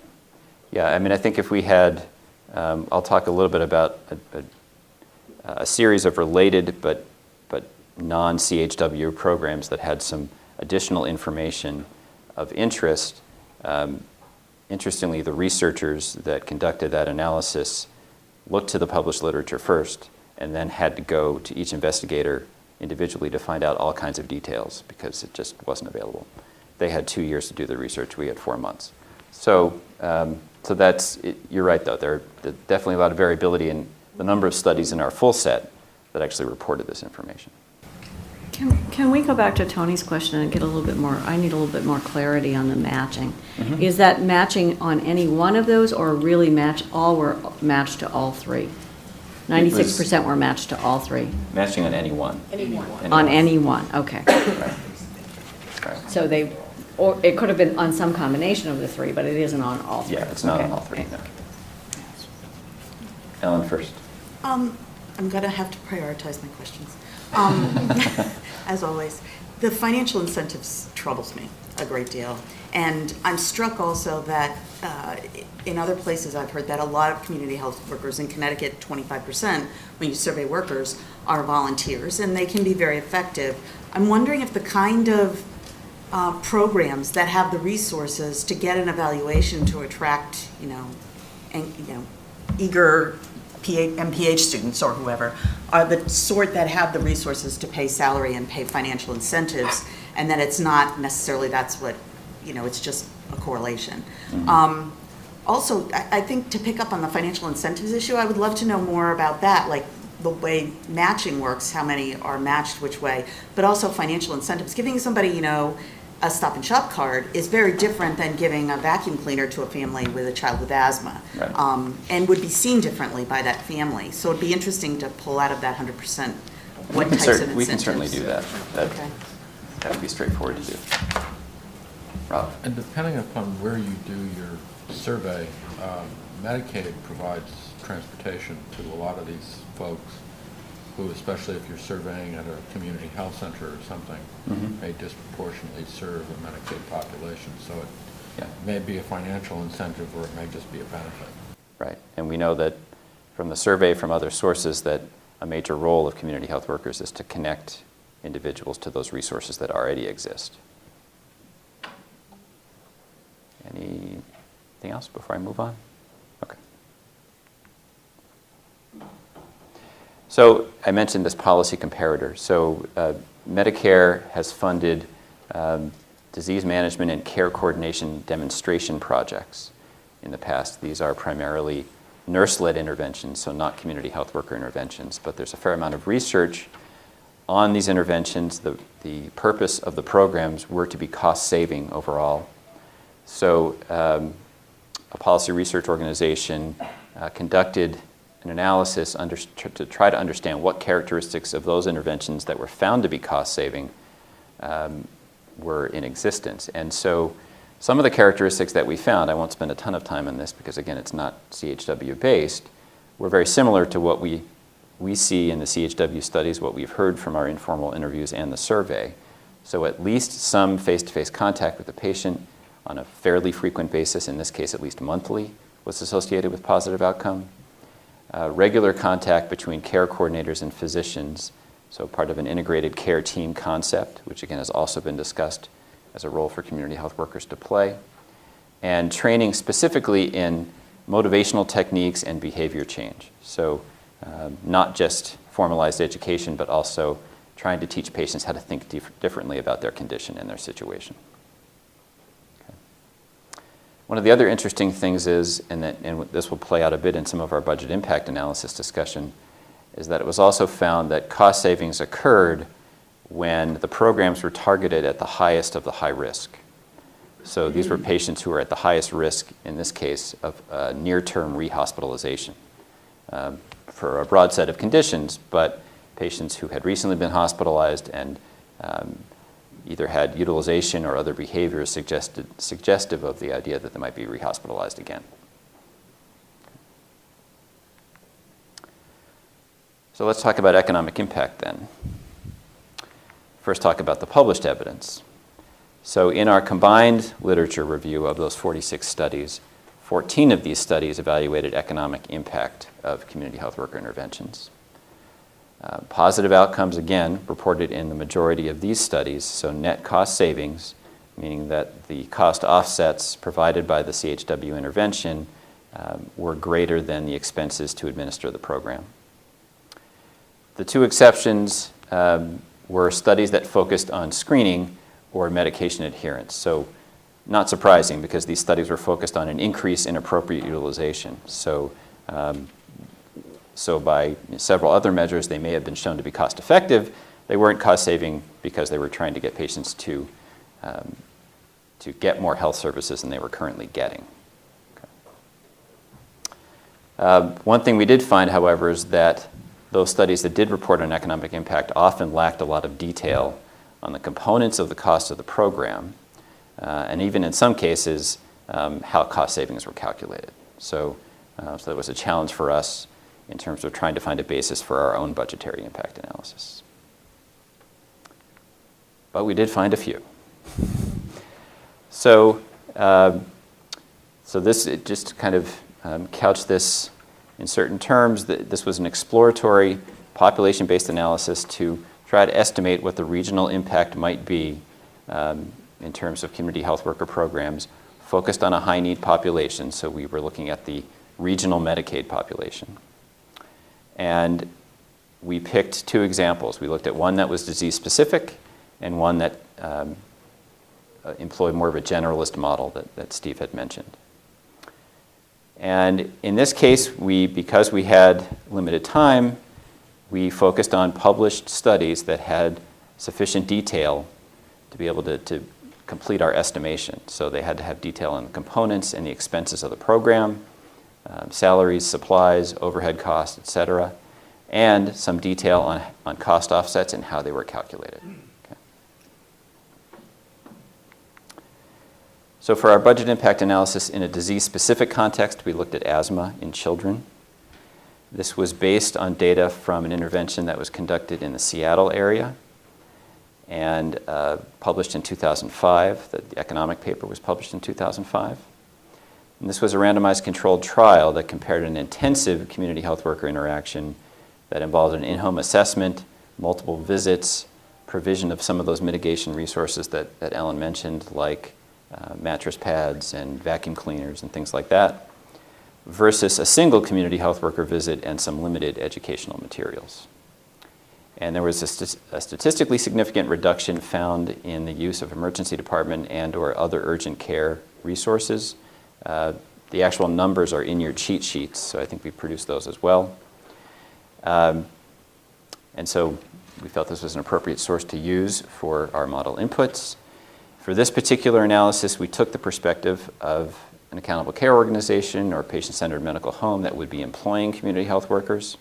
Yeah, I mean, I think if we had, I'll talk a little bit about a series of related but non-CHW programs that had some additional information of interest. Interestingly, the researchers that conducted that analysis looked to the published literature first and then had to go to each investigator individually to find out all kinds of details because it just wasn't available. They had 2 years to do the research. We had 4 months. So that's, you're right, though. There's definitely a lot of variability in the number of studies in our full set that actually reported this information. Can we go back to Tony's question and get a little bit more, I need a little bit more clarity on the matching. Mm-hmm. Is that matching on any one of those or really were matched to all 3? 96% were matched to all 3? Matching on any one. On any one, okay. Right. So or it could have been on some combination of the 3, but it isn't on all 3. Yeah, it's not on all 3. No. Ellen first. I'm going to have to prioritize my questions. As always, the financial incentives troubles me a great deal. And I'm struck also that in other places I've heard that a lot of community health workers, in Connecticut 25%, when you survey workers, are volunteers, and they can be very effective. I'm wondering if the kind of programs that have the resources to get an evaluation to attract, eager MPH students or whoever are the sort that have the resources to pay salary and pay financial incentives, and that it's not necessarily that's what it's just a correlation. Also, I think to pick up on the financial incentives issue, I would love to know more about that, like the way matching works, how many are matched which way, but also financial incentives. Giving somebody, a Stop and Shop card is very different than giving a vacuum cleaner to a family with a child with asthma, Right. and would be seen differently by that family. So it'd be interesting to pull out of that 100% what types of incentives. We can certainly do that. Okay. That would be straightforward to do. Rob? And depending upon where you do your survey, Medicaid provides transportation to a lot of these folks who, especially if you're surveying at a community health center or something, may disproportionately serve a Medicaid population. So it may be a financial incentive or it may just be a benefit. Right. And we know that from the survey from other sources that a major role of community health workers is to connect individuals to those resources that already exist. Anything else before I move on? Okay. So I mentioned this policy comparator. So Medicare has funded disease management and care coordination demonstration projects in the past. These are primarily nurse-led interventions, so not community health worker interventions, but there's a fair amount of research on these interventions. The purpose of the programs were to be cost-saving overall. So a policy research organization conducted an analysis to try to understand what characteristics of those interventions that were found to be cost-saving were in existence. And so some of the characteristics that we found, I won't spend a ton of time on this because, again, it's not CHW-based, were very similar to what we see in the CHW studies, what we've heard from our informal interviews and the survey. So at least some face-to-face contact with the patient on a fairly frequent basis, in this case at least monthly, was associated with positive outcome. Regular contact between care coordinators and physicians, so part of an integrated care team concept, which again has also been discussed as a role for community health workers to play. And training specifically in motivational techniques and behavior change. So not just formalized education, but also trying to teach patients how to think differently about their condition and their situation. One of the other interesting things is, and this will play out a bit in some of our budget impact analysis discussion, is that it was also found that cost savings occurred when the programs were targeted at the highest of the high risk. So these were patients who were at the highest risk, in this case, of near-term rehospitalization for a broad set of conditions, but patients who had recently been hospitalized and either had utilization or other behaviors suggestive of the idea that they might be rehospitalized again. So let's talk about economic impact then. First, talk about the published evidence. So in our combined literature review of those 46 studies, 14 of these studies evaluated economic impact of community health worker interventions. Positive outcomes, again, reported in the majority of these studies, so net cost savings, meaning that the cost offsets provided by the CHW intervention were greater than the expenses to administer the program. The two exceptions were studies that focused on screening or medication adherence. So not surprising because these studies were focused on an increase in appropriate utilization. So by several other measures, they may have been shown to be cost effective. They weren't cost saving because they were trying to get patients to get more health services than they were currently getting. Okay. One thing we did find, however, is that those studies that did report on economic impact often lacked a lot of detail on the components of the cost of the program, and even in some cases, how cost savings were calculated. So that was a challenge for us in terms of trying to find a basis for our own budgetary impact analysis. But we did find a few. So this, just to kind of couch this in certain terms, this was an exploratory population-based analysis to try to estimate what the regional impact might be in terms of community health worker programs focused on a high-need population. So we were looking at the regional Medicaid population. And we picked two examples. We looked at one that was disease-specific and one that employ more of a generalist model that Steve had mentioned. And in this case, because we had limited time, we focused on published studies that had sufficient detail to be able to complete our estimation. So they had to have detail on the components and the expenses of the program, salaries, supplies, overhead costs, et cetera, and some detail on cost offsets and how they were calculated. Okay. So for our budget impact analysis in a disease-specific context, we looked at asthma in children. This was based on data from an intervention that was conducted in the Seattle area and published in 2005. The economic paper was published in 2005. And this was a randomized controlled trial that compared an intensive community health worker interaction that involved an in-home assessment, multiple visits, provision of some of those mitigation resources that Ellen mentioned, like mattress pads and vacuum cleaners and things like that, versus a single community health worker visit and some limited educational materials. And there was a statistically significant reduction found in the use of emergency department and/or other urgent care resources. The actual numbers are in your cheat sheets, so I think we produced those as well. And so we felt this was an appropriate source to use for our model inputs. For this particular analysis, we took the perspective of an accountable care organization or patient-centered medical home that would be employing community health workers.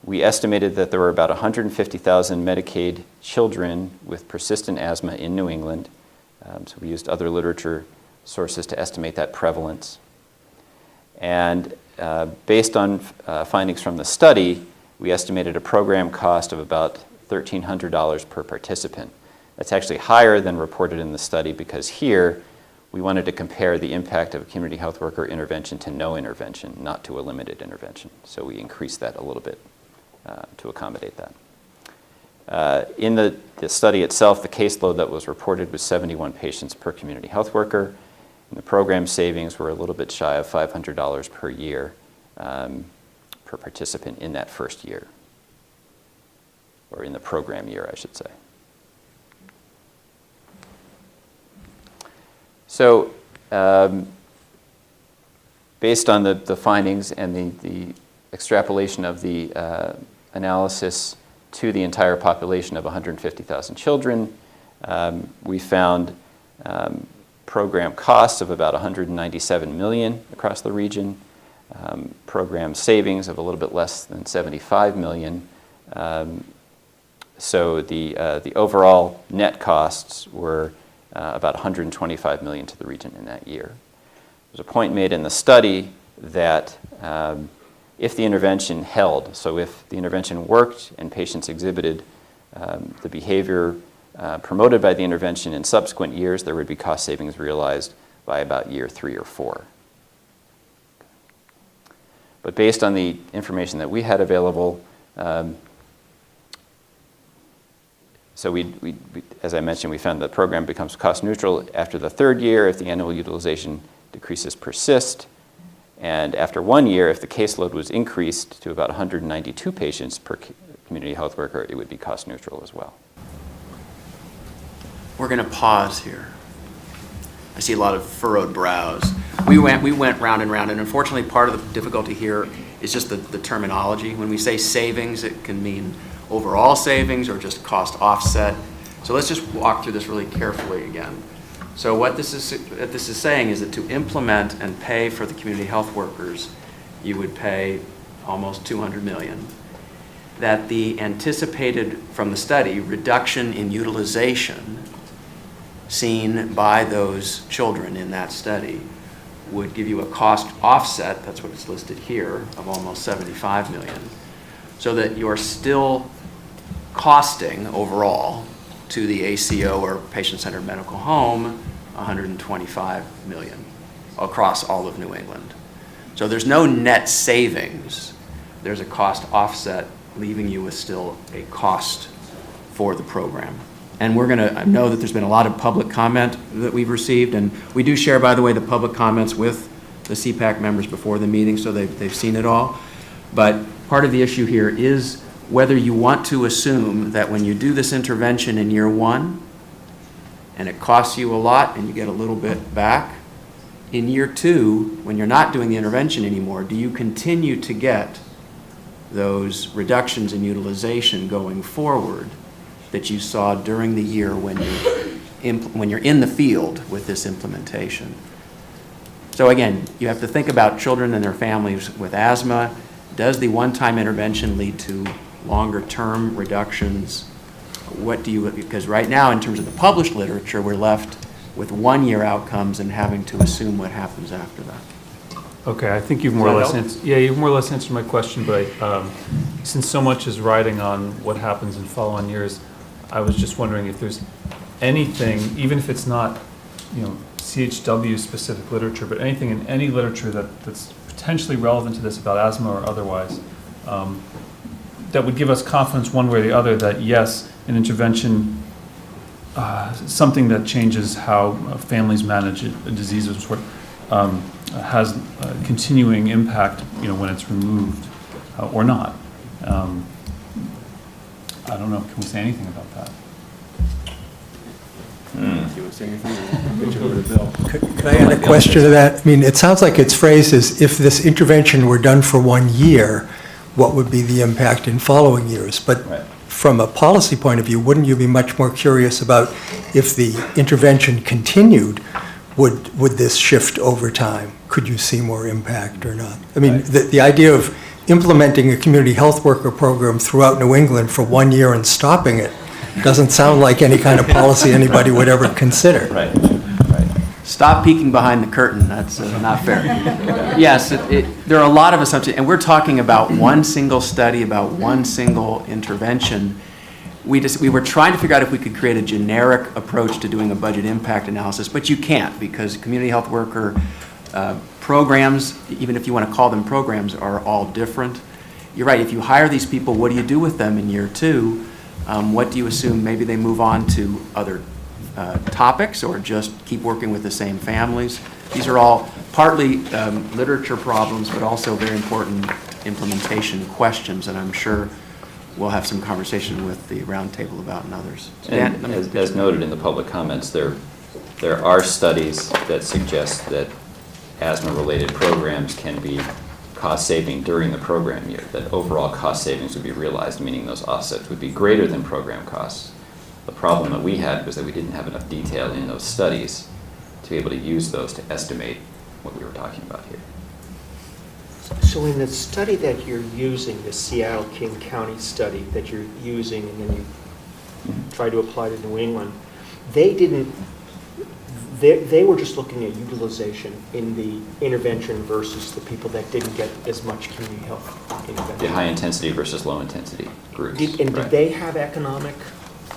We estimated that there were about 150,000 Medicaid children with persistent asthma in New England. So we used other literature sources to estimate that prevalence. And based on findings from the study, we estimated a program cost of about $1,300 per participant. That's actually higher than reported in the study because here we wanted to compare the impact of a community health worker intervention to no intervention, not to a limited intervention. So we increased that a little bit to accommodate that. In the study itself, the caseload that was reported was 71 patients per community health worker. And the program savings were a little bit shy of $500 per year per participant in that first year, or in the program year, I should say. So based on the findings and the extrapolation of the analysis to the entire population of 150,000 children, we found program costs of about $197 million across the region, program savings of a little bit less than $75 million. So the overall net costs were about $125 million to the region in that year. There's a point made in the study that if the intervention held, so if the intervention worked and patients exhibited the behavior promoted by the intervention in subsequent years, there would be cost savings realized by about year 3 or 4. But based on the information that we had available, so as I mentioned, we found the program becomes cost neutral after the 3rd year if the annual utilization decreases persist. And after 1 year, if the caseload was increased to about 192 patients per community health worker, it would be cost neutral as well. We're going to pause here. I see a lot of furrowed brows. We went round and round, and unfortunately part of the difficulty here is just the terminology. When we say savings, it can mean overall savings or just cost offset. So let's just walk through this really carefully again. So what this is saying is that to implement and pay for the community health workers, you would pay almost $200 million. That the anticipated from the study reduction in utilization seen by those children in that study would give you a cost offset, that's what it's listed here, of almost $75 million. So that you're still costing overall to the ACO or patient-centered medical home $125 million across all of New England. So there's no net savings. There's a cost offset leaving you with still a cost for the program. And we're going to know that there's been a lot of public comment that we've received, and we do share, by the way, the public comments with the CPAC members before the meeting, so they've seen it all. But part of the issue here is whether you want to assume that when you do this intervention in year 1 and it costs you a lot and you get a little bit back, in year 2, when you're not doing the intervention anymore, do you continue to get those reductions in utilization going forward that you saw during the year when you're in the field with this implementation? So again, you have to think about children and their families with asthma. Does the one-time intervention lead to longer-term reductions? What do you, because right now, in terms of the published literature, we're left with 1-year outcomes and having to assume what happens after that. Okay, I think you've more or less answered my question, but since so much is riding on what happens in follow-on years, I was just wondering if there's anything, even if it's not, CHW-specific literature, but anything in any literature that's potentially relevant to this about asthma or otherwise, that would give us confidence one way or the other that yes, an intervention, something that changes how families manage a disease of sort, has a continuing impact, when it's removed or not. I don't know. Can we say anything about that? Do you want to say anything? Pitch it over to Bill. Could I add a question to that? I mean, it sounds like it's phrased as if this intervention were done for 1 year, what would be the impact in following years? But from a policy point of view, wouldn't you be much more curious about if the intervention continued, would this shift over time? Could you see more impact or not? I mean, the idea of implementing a community health worker program throughout New England for 1 year and stopping it doesn't sound like any kind of policy anybody would ever consider. Right. Stop peeking behind the curtain. That's not fair. Yes, there are a lot of assumptions, and we're talking about one single study, about one single intervention. We were trying to figure out if we could create a generic approach to doing a budget impact analysis, but you can't, because community health worker programs, even if you want to call them programs, are all different. You're right. If you hire these people, what do you do with them in year 2? What do you assume? Maybe they move on to other topics or just keep working with the same families. These are all partly literature problems, but also very important implementation questions, and I'm sure we'll have some conversation with the roundtable about and others. So Dan, as noted in the public comments, there are studies that suggest that asthma-related programs can be cost-saving during the program year, that overall cost savings would be realized, meaning those offsets would be greater than program costs. The problem that we had was that we didn't have enough detail in those studies to be able to use those to estimate what we were talking about here. So in the study that you're using, the Seattle-King County study that you're using, and then you try to apply to New England, they were just looking at utilization in the intervention versus the people that didn't get as much community health intervention. The high intensity versus low intensity groups. Did they have economic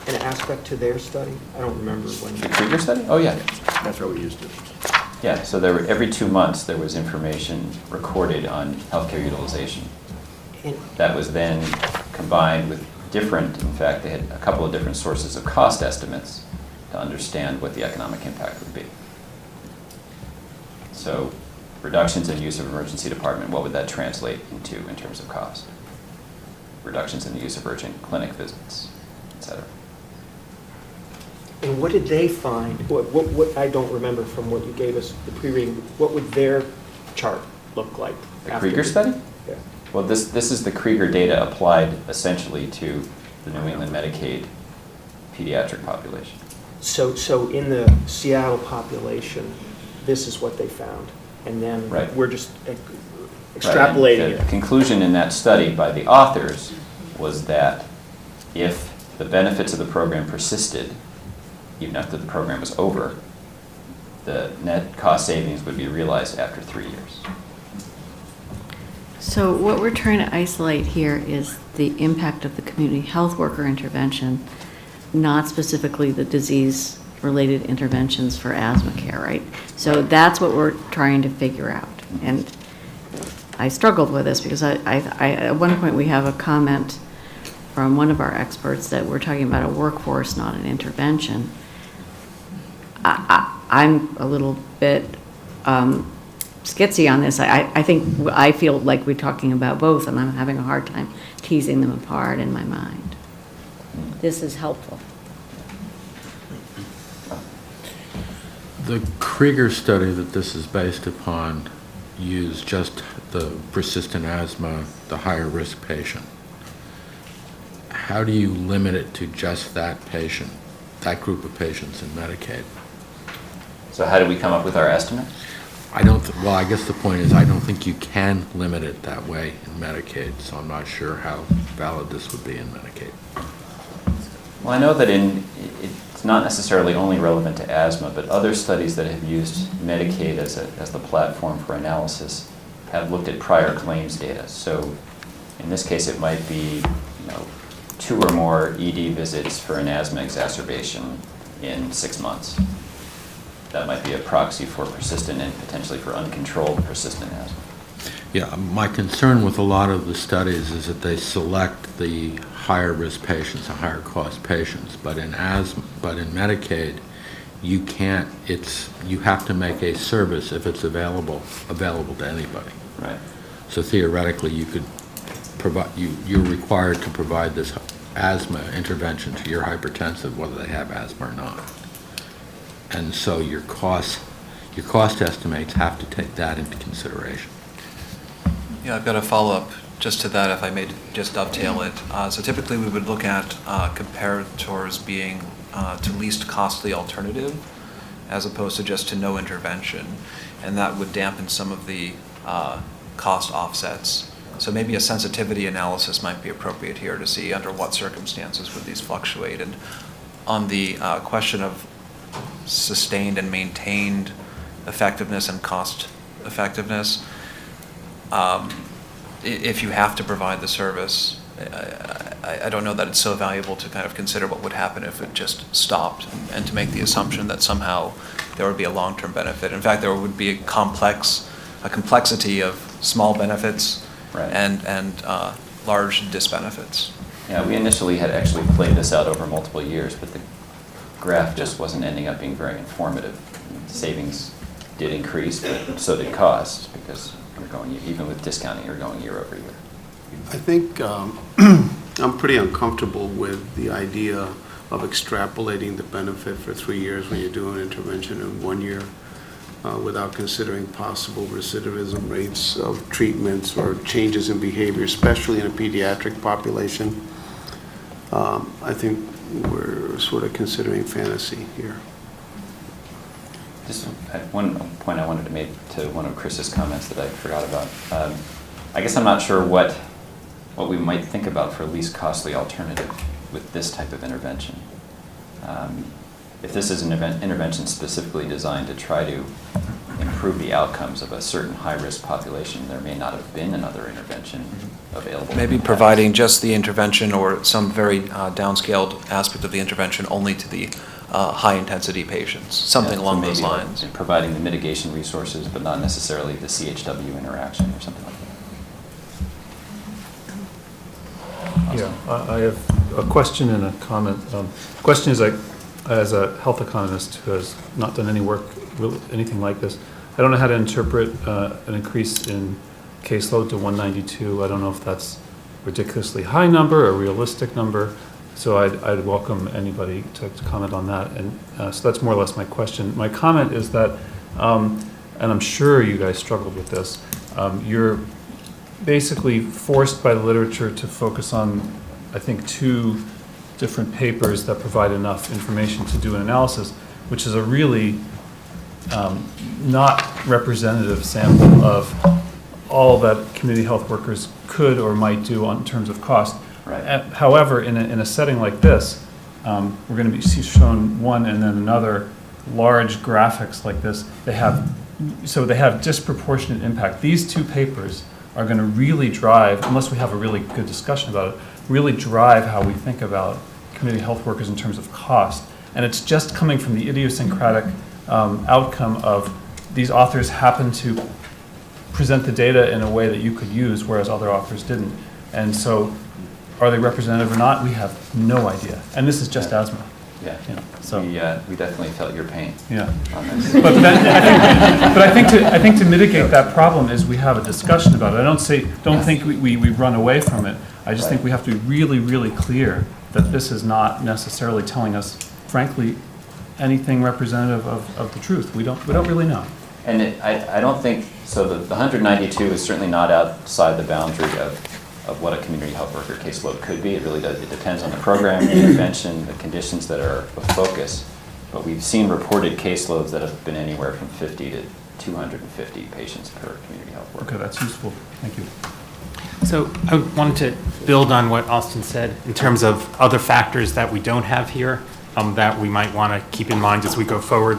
an aspect to their study? I don't remember when. The Krieger study? Oh, yeah. That's what we used to. Yeah, so every 2 months there was information recorded on healthcare utilization. That was then combined with different, in fact, they had a couple of different sources of cost estimates to understand what the economic impact would be. So reductions in use of emergency department, what would that translate into in terms of cost? Reductions in the use of urgent clinic visits, et cetera. And what did they find? What I don't remember from what you gave us, the pre-reading, what would their chart look like? The Krieger study? Yeah. Well, this is the Krieger data applied essentially to the New England Medicaid pediatric population. So in the Seattle population, this is what they found. And then we're just extrapolating it. The conclusion in that study by the authors was that if the benefits of the program persisted, even after the program was over, the net cost savings would be realized after 3 years. So what we're trying to isolate here is the impact of the community health worker intervention, not specifically the disease-related interventions for asthma care, right? So that's what we're trying to figure out. And I struggled with this because I at one point we have a comment from one of our experts that we're talking about a workforce, not an intervention. I'm a little bit skitsy on this. I feel like we're talking about both, and I'm having a hard time teasing them apart in my mind. This is helpful. The Krieger study that this is based upon used just the persistent asthma, the higher risk patient. How do you limit it to just that patient, that group of patients in Medicaid? So how did we come up with our estimate? Well, I guess the point is I don't think you can limit it that way in Medicaid, so I'm not sure how valid this would be in Medicaid. Well, I know that it's not necessarily only relevant to asthma, but other studies that have used Medicaid as the platform for analysis have looked at prior claims data. So in this case, it might be 2 or more ED visits for an asthma exacerbation in 6 months. That might be a proxy for persistent and potentially for uncontrolled persistent asthma. Yeah, my concern with a lot of the studies is that they select the higher risk patients, the higher cost patients, but in Medicaid, you can't. You have to make a service if it's available to anybody. Right. So theoretically, you could provide. You're required to provide this asthma intervention to your hypertensive, whether they have asthma or not. And so your cost estimates have to take that into consideration. Yeah, I've got a follow-up just to that, if I may just dovetail it. So typically we would look at comparators being to least costly alternative as opposed to just to no intervention, and that would dampen some of the cost offsets. So maybe a sensitivity analysis might be appropriate here to see under what circumstances would these fluctuate. And on the question of sustained and maintained effectiveness and cost effectiveness, if you have to provide the service, I don't know that it's so valuable to kind of consider what would happen if it just stopped and to make the assumption that somehow there would be a long-term benefit. In fact, there would be a complexity of small benefits and large disbenefits. Yeah, we initially had actually played this out over multiple years, but the graph just wasn't ending up being very informative. Savings did increase, but so did costs, because you're going, even with discounting, you're going year over year. I think I'm pretty uncomfortable with the idea of extrapolating the benefit for 3 years when you do an intervention in 1 year without considering possible recidivism rates of treatments or changes in behavior, especially in a pediatric population. I think we're sort of considering fantasy here. Just one point I wanted to make to one of Chris's comments that I forgot about. I guess I'm not sure what we might think about for least costly alternative with this type of intervention. If this is an intervention specifically designed to try to improve the outcomes of a certain high-risk population, there may not have been another intervention available. Maybe providing just the intervention or some very downscaled aspect of the intervention only to the high-intensity patients, something along those lines. Like providing the mitigation resources, but not necessarily the CHW interaction or something like that. Yeah, I have a question and a comment. The question is, as a health economist who has not done any work, anything like this, I don't know how to interpret an increase in caseload to 192. I don't know if that's a ridiculously high number or a realistic number. So I'd welcome anybody to comment on that. And so that's more or less my question. My comment is that, and I'm sure you guys struggled with this, you're basically forced by the literature to focus on, I think, 2 different papers that provide enough information to do an analysis, which is a really not representative sample of all that community health workers could or might do in terms of cost. Right. However, in a setting like this, we're going to be shown one and then another large graphics like this. They have disproportionate impact. These 2 papers are going to really drive, unless we have a really good discussion about it, really drive how we think about community health workers in terms of cost. And it's just coming from the idiosyncratic outcome of these authors happen to present the data in a way that you could use, whereas other authors didn't. And so, are they representative or not? We have no idea. And this is just asthma. Yeah. So we definitely felt your pain. Yeah. On this. But I think to mitigate that problem is we have a discussion about it. I don't think we run away from it. I just think we have to be really, really clear that this is not necessarily telling us, frankly, anything representative of the truth. We don't really know. And I don't think, so the 192 is certainly not outside the boundary of what a community health worker caseload could be. It really does, it depends on the program, the intervention, the conditions that are of focus. But we've seen reported caseloads that have been anywhere from 50 to 250 patients per community health worker. Okay, that's useful. Thank you. So I wanted to build on what Austin said in terms of other factors that we don't have here that we might want to keep in mind as we go forward.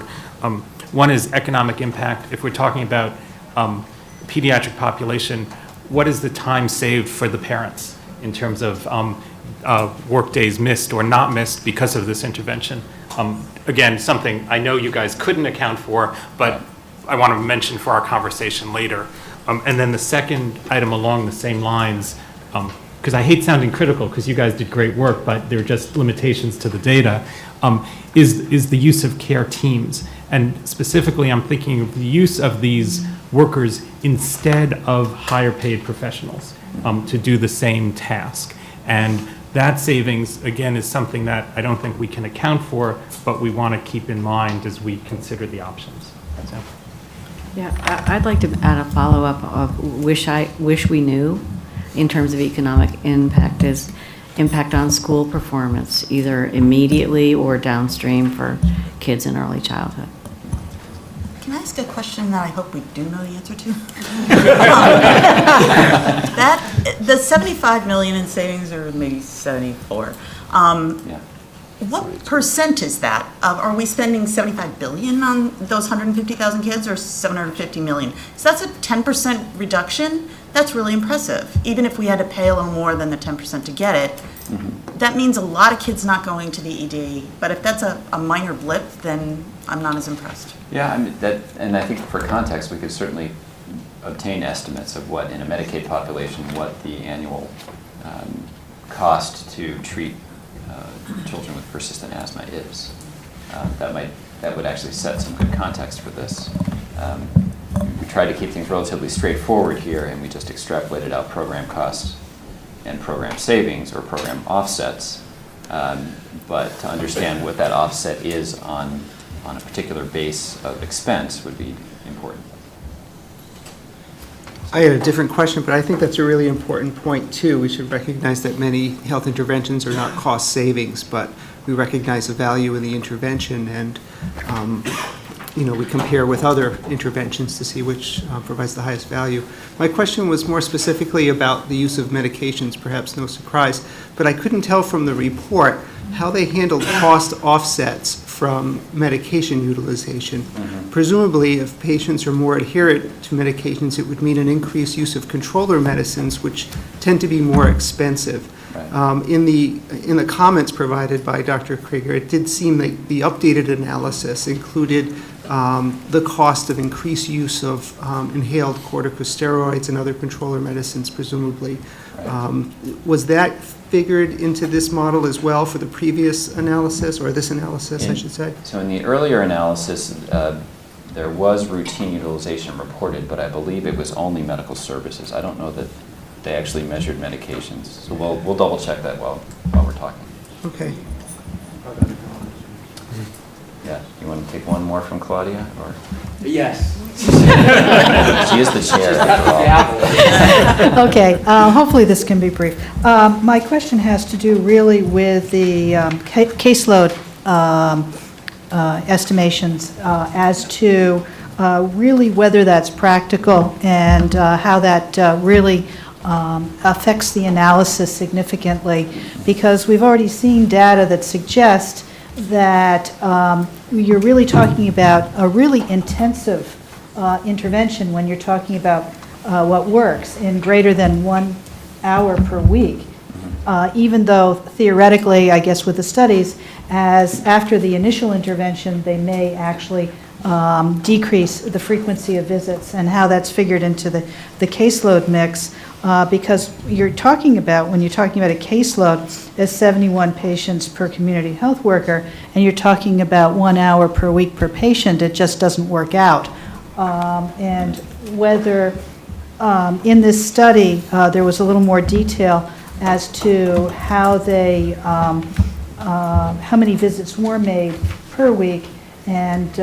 One is economic impact. If we're talking about pediatric population, what is the time saved for the parents in terms of work days missed or not missed because of this intervention? Again, something I know you guys couldn't account for, but I want to mention for our conversation later. And then the second item along the same lines, because I hate sounding critical because you guys did great work, but there are just limitations to the data, is the use of care teams. And specifically, I'm thinking of the use of these workers instead of higher paid professionals to do the same task. And that savings, again, is something that I don't think we can account for, but we want to keep in mind as we consider the options. So. Yeah, I'd like to add a follow-up of wish we knew in terms of economic impact is impact on school performance, either immediately or downstream for kids in early childhood. Can I ask a question that I hope we do know the answer to? The 75 million in savings, or maybe 74. What percent is that? Are we spending 75 billion on those 150,000 kids, or 750 million? So that's a 10% reduction. That's really impressive. Even if we had to pay a little more than the 10% to get it, that means a lot of kids not going to the ED. But if that's a minor blip, then I'm not as impressed. Yeah, I mean, and I think for context, we could certainly obtain estimates of what, in a Medicaid population, what the annual cost to treat children with persistent asthma is. That would actually set some good context for this. We tried to keep things relatively straightforward here, and we just extrapolated out program costs and program savings or program offsets. But to understand what that offset is on a particular base of expense would be important. I had a different question, but I think that's a really important point, too. We should recognize that many health interventions are not cost savings, but we recognize the value in the intervention, and we compare with other interventions to see which provides the highest value. My question was more specifically about the use of medications, perhaps no surprise, but I couldn't tell from the report how they handled cost offsets from medication utilization. Presumably, if patients are more adherent to medications, it would mean an increased use of controller medicines, which tend to be more expensive. Right. In the comments provided by Dr. Krieger, it did seem that the updated analysis included the cost of increased use of inhaled corticosteroids and other controller medicines, presumably. Was that figured into this model as well for the previous analysis, or this analysis, I should say? So in the earlier analysis, there was routine utilization reported, but I believe it was only medical services. I don't know that they actually measured medications. So we'll double check that while we're talking. Okay. Yeah, you want to take one more from Claudia, or? Yes. She is the chair. Okay, hopefully this can be brief. My question has to do really with the caseload estimations as to really whether that's practical and how that really affects the analysis significantly, because we've already seen data that suggests that you're really talking about a really intensive intervention when you're talking about what works in greater than 1 hour per week, even though theoretically, I guess with the studies, as after the initial intervention, they may actually decrease the frequency of visits, and how that's figured into the caseload mix. Because you're talking about, when you're talking about a caseload, is 71 patients per community health worker, and you're talking about 1 hour per week per patient, it just doesn't work out. And whether in this study there was a little more detail as to how they how many visits were made per week, and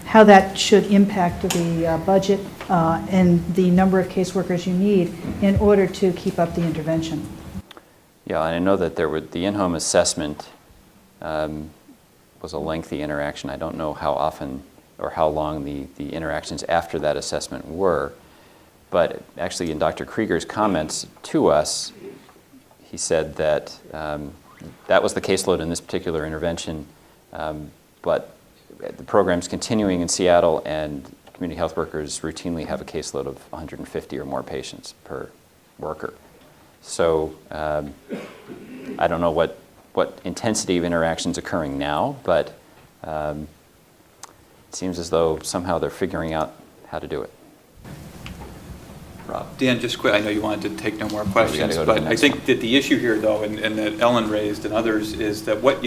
how that should impact the budget and the number of caseworkers you need in order to keep up the intervention. Yeah, and I know that the in-home assessment was a lengthy interaction. I don't know how often or how long the interactions after that assessment were, but actually in Dr. Krieger's comments to us, he said that that was the caseload in this particular intervention, but the program's continuing in Seattle, and community health workers routinely have a caseload of 150 or more patients per worker. So I don't know what intensity of interaction's occurring now, but it seems as though somehow they're figuring out how to do it. Rob. Dan, just quick, I know you wanted to take no more questions, go to but the I next think that the issue here, though, and that Ellen raised and others, is that what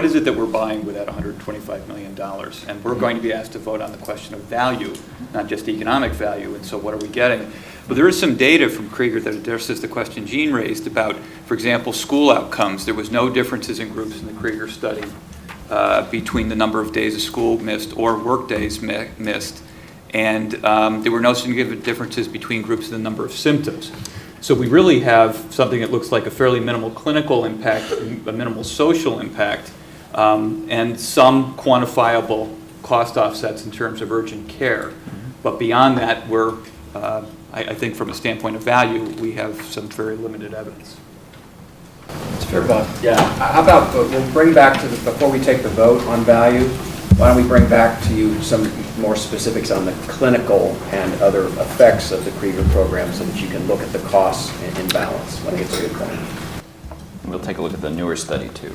is it that we're buying with that $125 million? And we're going to be asked to vote on the question of value, not just economic value, and so what are we getting? But there is some data from Krieger that addresses the question Jean raised about, for example, school outcomes. There was no differences in groups in the Krieger study between the number of days of school missed or work days missed. And there were no significant differences between groups in the number of symptoms. So we really have something that looks like a fairly minimal clinical impact, a minimal social impact, and some quantifiable cost offsets in terms of urgent care. But beyond that, we're, I think from a standpoint of value, we have some very limited evidence. Yeah. How about, we'll bring back to before we take the vote on value, why don't we bring back to you some more specifics on the clinical and other effects of the Krieger program so that you can look at the costs in balance. I think it's a good point. And we'll take a look at the newer study too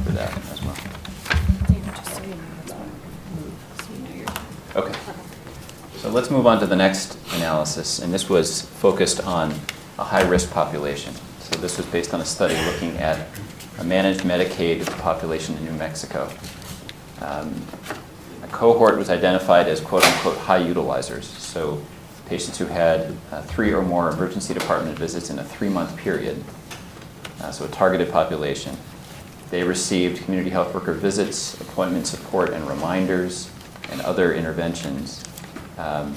for that as well. Okay. So let's move on to the next analysis, and this was focused on a high-risk population. So this was based on a study looking at a managed Medicaid population in New Mexico. A cohort was identified as quote-unquote high utilizers, so patients who had 3 or more emergency department visits in a 3-month period, so a targeted population. They received community health worker visits, appointment support and reminders, and other interventions. And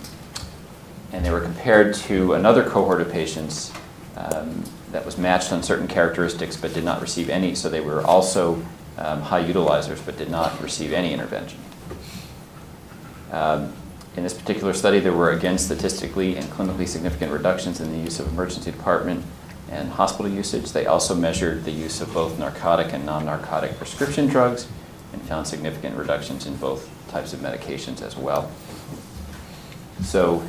they were compared to another cohort of patients that was matched on certain characteristics but did not receive any, so they were also high utilizers but did not receive any intervention. In this particular study, there were again statistically and clinically significant reductions in the use of emergency department and hospital usage. They also measured the use of both narcotic and non-narcotic prescription drugs and found significant reductions in both types of medications as well. So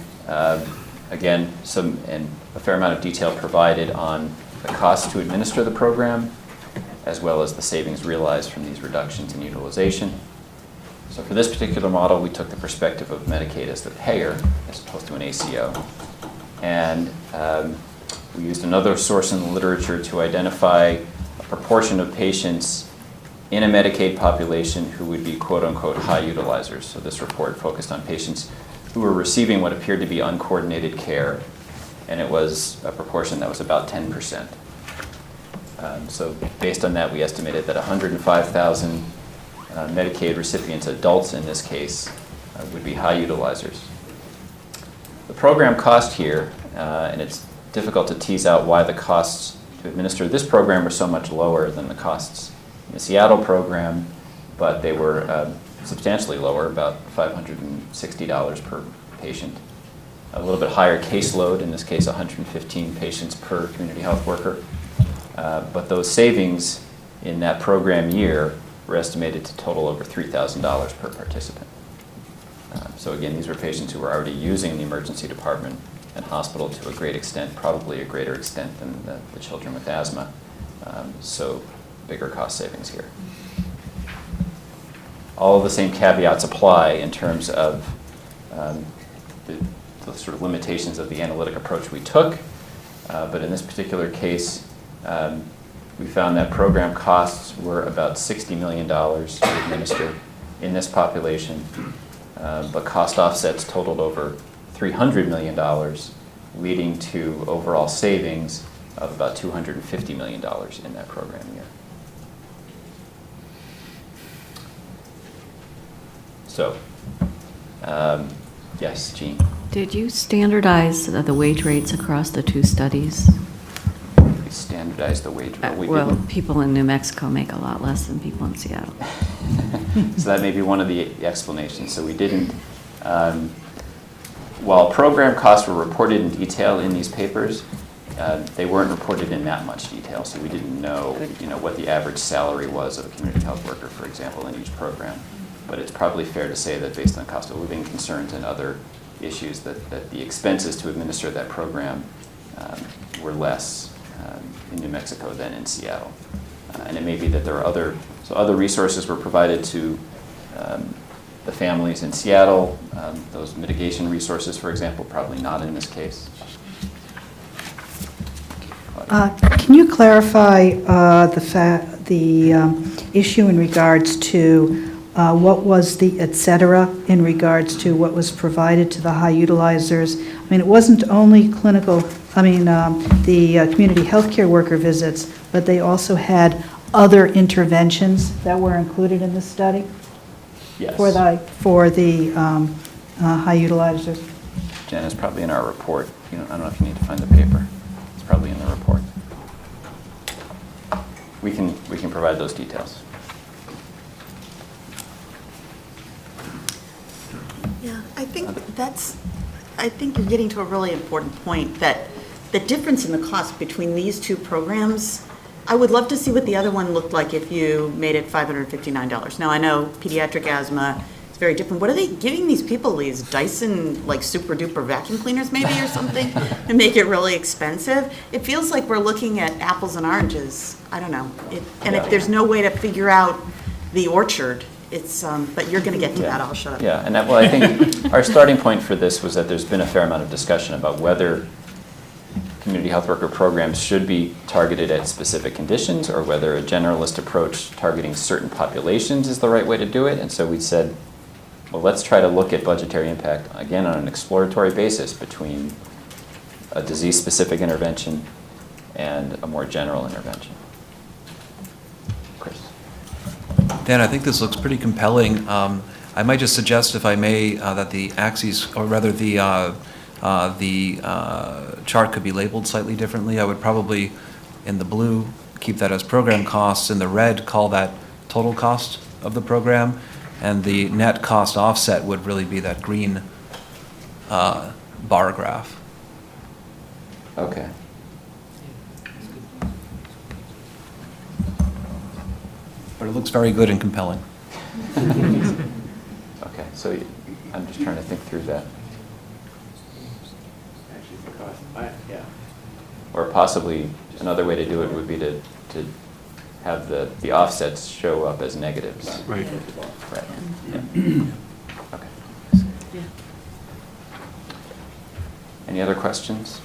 again, a fair amount of detail provided on the cost to administer the program, as well as the savings realized from these reductions in utilization. So for this particular model, we took the perspective of Medicaid as the payer, as opposed to an ACO. And we used another source in the literature to identify a proportion of patients in a Medicaid population who would be quote-unquote high utilizers. So this report focused on patients who were receiving what appeared to be uncoordinated care, and it was a proportion that was about 10%. So based on that, we estimated that 105,000 Medicaid recipients, adults in this case, would be high utilizers. The program cost here, and it's difficult to tease out why the costs to administer this program are so much lower than the costs in the Seattle program, but they were substantially lower, about $560 per patient. A little bit higher caseload, in this case 115 patients per community health worker. But those savings in that program year were estimated to total over $3,000 per participant. So again, these were patients who were already using the emergency department and hospital to a great extent, probably a greater extent than the children with asthma. So bigger cost savings here. All of the same caveats apply in terms of the sort of limitations of the analytic approach we took. But in this particular case, we found that program costs were about $60 million to administer in this population, but cost offsets totaled over $300 million, leading to overall savings of about $250 million in that program year. So, yes, Jean? Did you standardize the wage rates across the two studies? We standardized the wage rate. We Well, didn't. people in New Mexico make a lot less than people in Seattle. So that may be one of the explanations. So we didn't, while program costs were reported in detail in these papers, they weren't reported in that much detail. So we didn't know, what the average salary was of a community health worker, for example, in each program. But it's probably fair to say that based on cost of living concerns and other issues, that the expenses to administer that program were less in New Mexico than in Seattle. And it may be that there are other resources were provided to the families in Seattle. Those mitigation resources, for example, probably not in this case. Can you clarify the issue in regards to what was the et cetera in regards to what was provided to the high utilizers? I mean, it wasn't only the community healthcare worker visits, but they also had other interventions that were included in the study? Yes. For the high utilizers? Jen, it's probably in our report. I don't know if you need to find the paper. It's probably in the report. We can provide those details. Yeah, I think you're getting to a really important point, that the difference in the cost between these two programs, I would love to see what the other one looked like if you made it $559. Now, I know pediatric asthma is very different. What are they giving these people? These Dyson, like, super duper vacuum cleaners maybe or something to make it really expensive? It feels like we're looking at apples and oranges. I don't know. If there's no way to figure out the orchard, but you're going to get to that. I'll shut up. Yeah, and I think our starting point for this was that there's been a fair amount of discussion about whether community health worker programs should be targeted at specific conditions or whether a generalist approach targeting certain populations is the right way to do it. And so we said, well, let's try to look at budgetary impact, again, on an exploratory basis between a disease-specific intervention and a more general intervention. Chris? Dan, I think this looks pretty compelling. I might just suggest, if I may, that the axes, or rather the chart could be labeled slightly differently. I would probably, in the blue, keep that as program costs. In the red, call that total cost of the program. And the net cost offset would really be that green bar graph. Okay. But it looks very good and compelling. Okay, so I'm just trying to think through that. Or possibly another way to do it would be to have the offsets show up as negatives. Right. Right. Yeah. Okay. Yeah. Any other questions?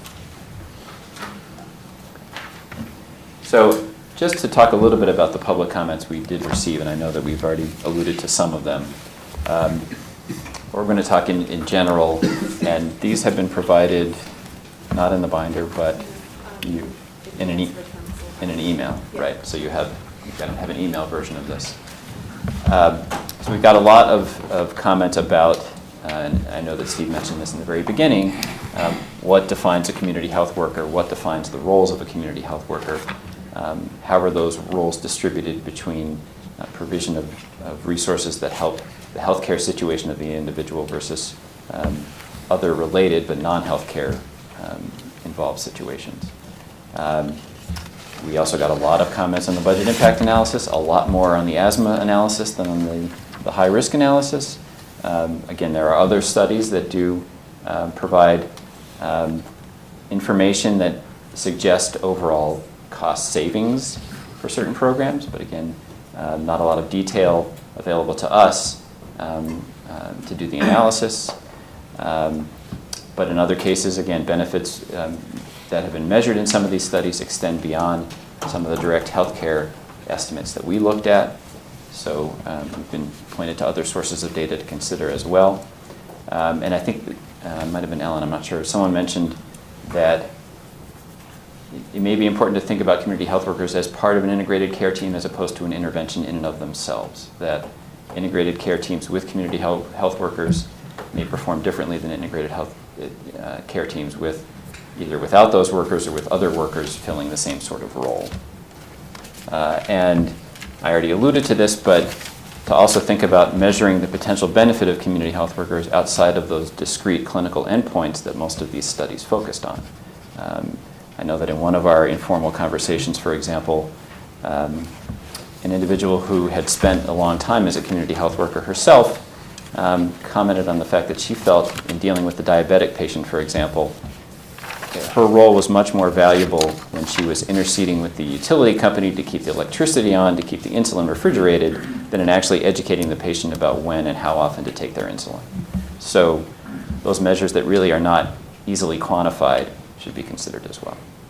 So just to talk a little bit about the public comments we did receive, and I know that we've already alluded to some of them. We're going to talk in general, and these have been provided, not in the binder, but in an email, right? So you've got to have an email version of this. So we've got a lot of comments about, and I know that Steve mentioned this in the very beginning, what defines a community health worker, what defines the roles of a community health worker, how are those roles distributed between provision of resources that help the healthcare situation of the individual versus other related but non-healthcare involved situations. We also got a lot of comments on the budget impact analysis, a lot more on the asthma analysis than on the high-risk analysis. Again, there are other studies that do provide information that suggest overall cost savings for certain programs, but again, not a lot of detail available to us to do the analysis. But in other cases, again, benefits that have been measured in some of these studies extend beyond some of the direct healthcare estimates that we looked at. So we've been pointed to other sources of data to consider as well. And I think it might have been Ellen, I'm not sure. Someone mentioned that it may be important to think about community health workers as part of an integrated care team as opposed to an intervention in and of themselves. That integrated care teams with community health workers may perform differently than integrated health care teams with either without those workers or with other workers filling the same sort of role. And I already alluded to this, but to also think about measuring the potential benefit of community health workers outside of those discrete clinical endpoints that most of these studies focused on. I know that in one of our informal conversations, for example, an individual who had spent a long time as a community health worker herself commented on the fact that she felt in dealing with the diabetic patient, for example, her role was much more valuable when she was interceding with the utility company to keep the electricity on, to keep the insulin refrigerated, than in actually educating the patient about when and how often to take their insulin. So those measures that really are not easily quantified should be considered as well.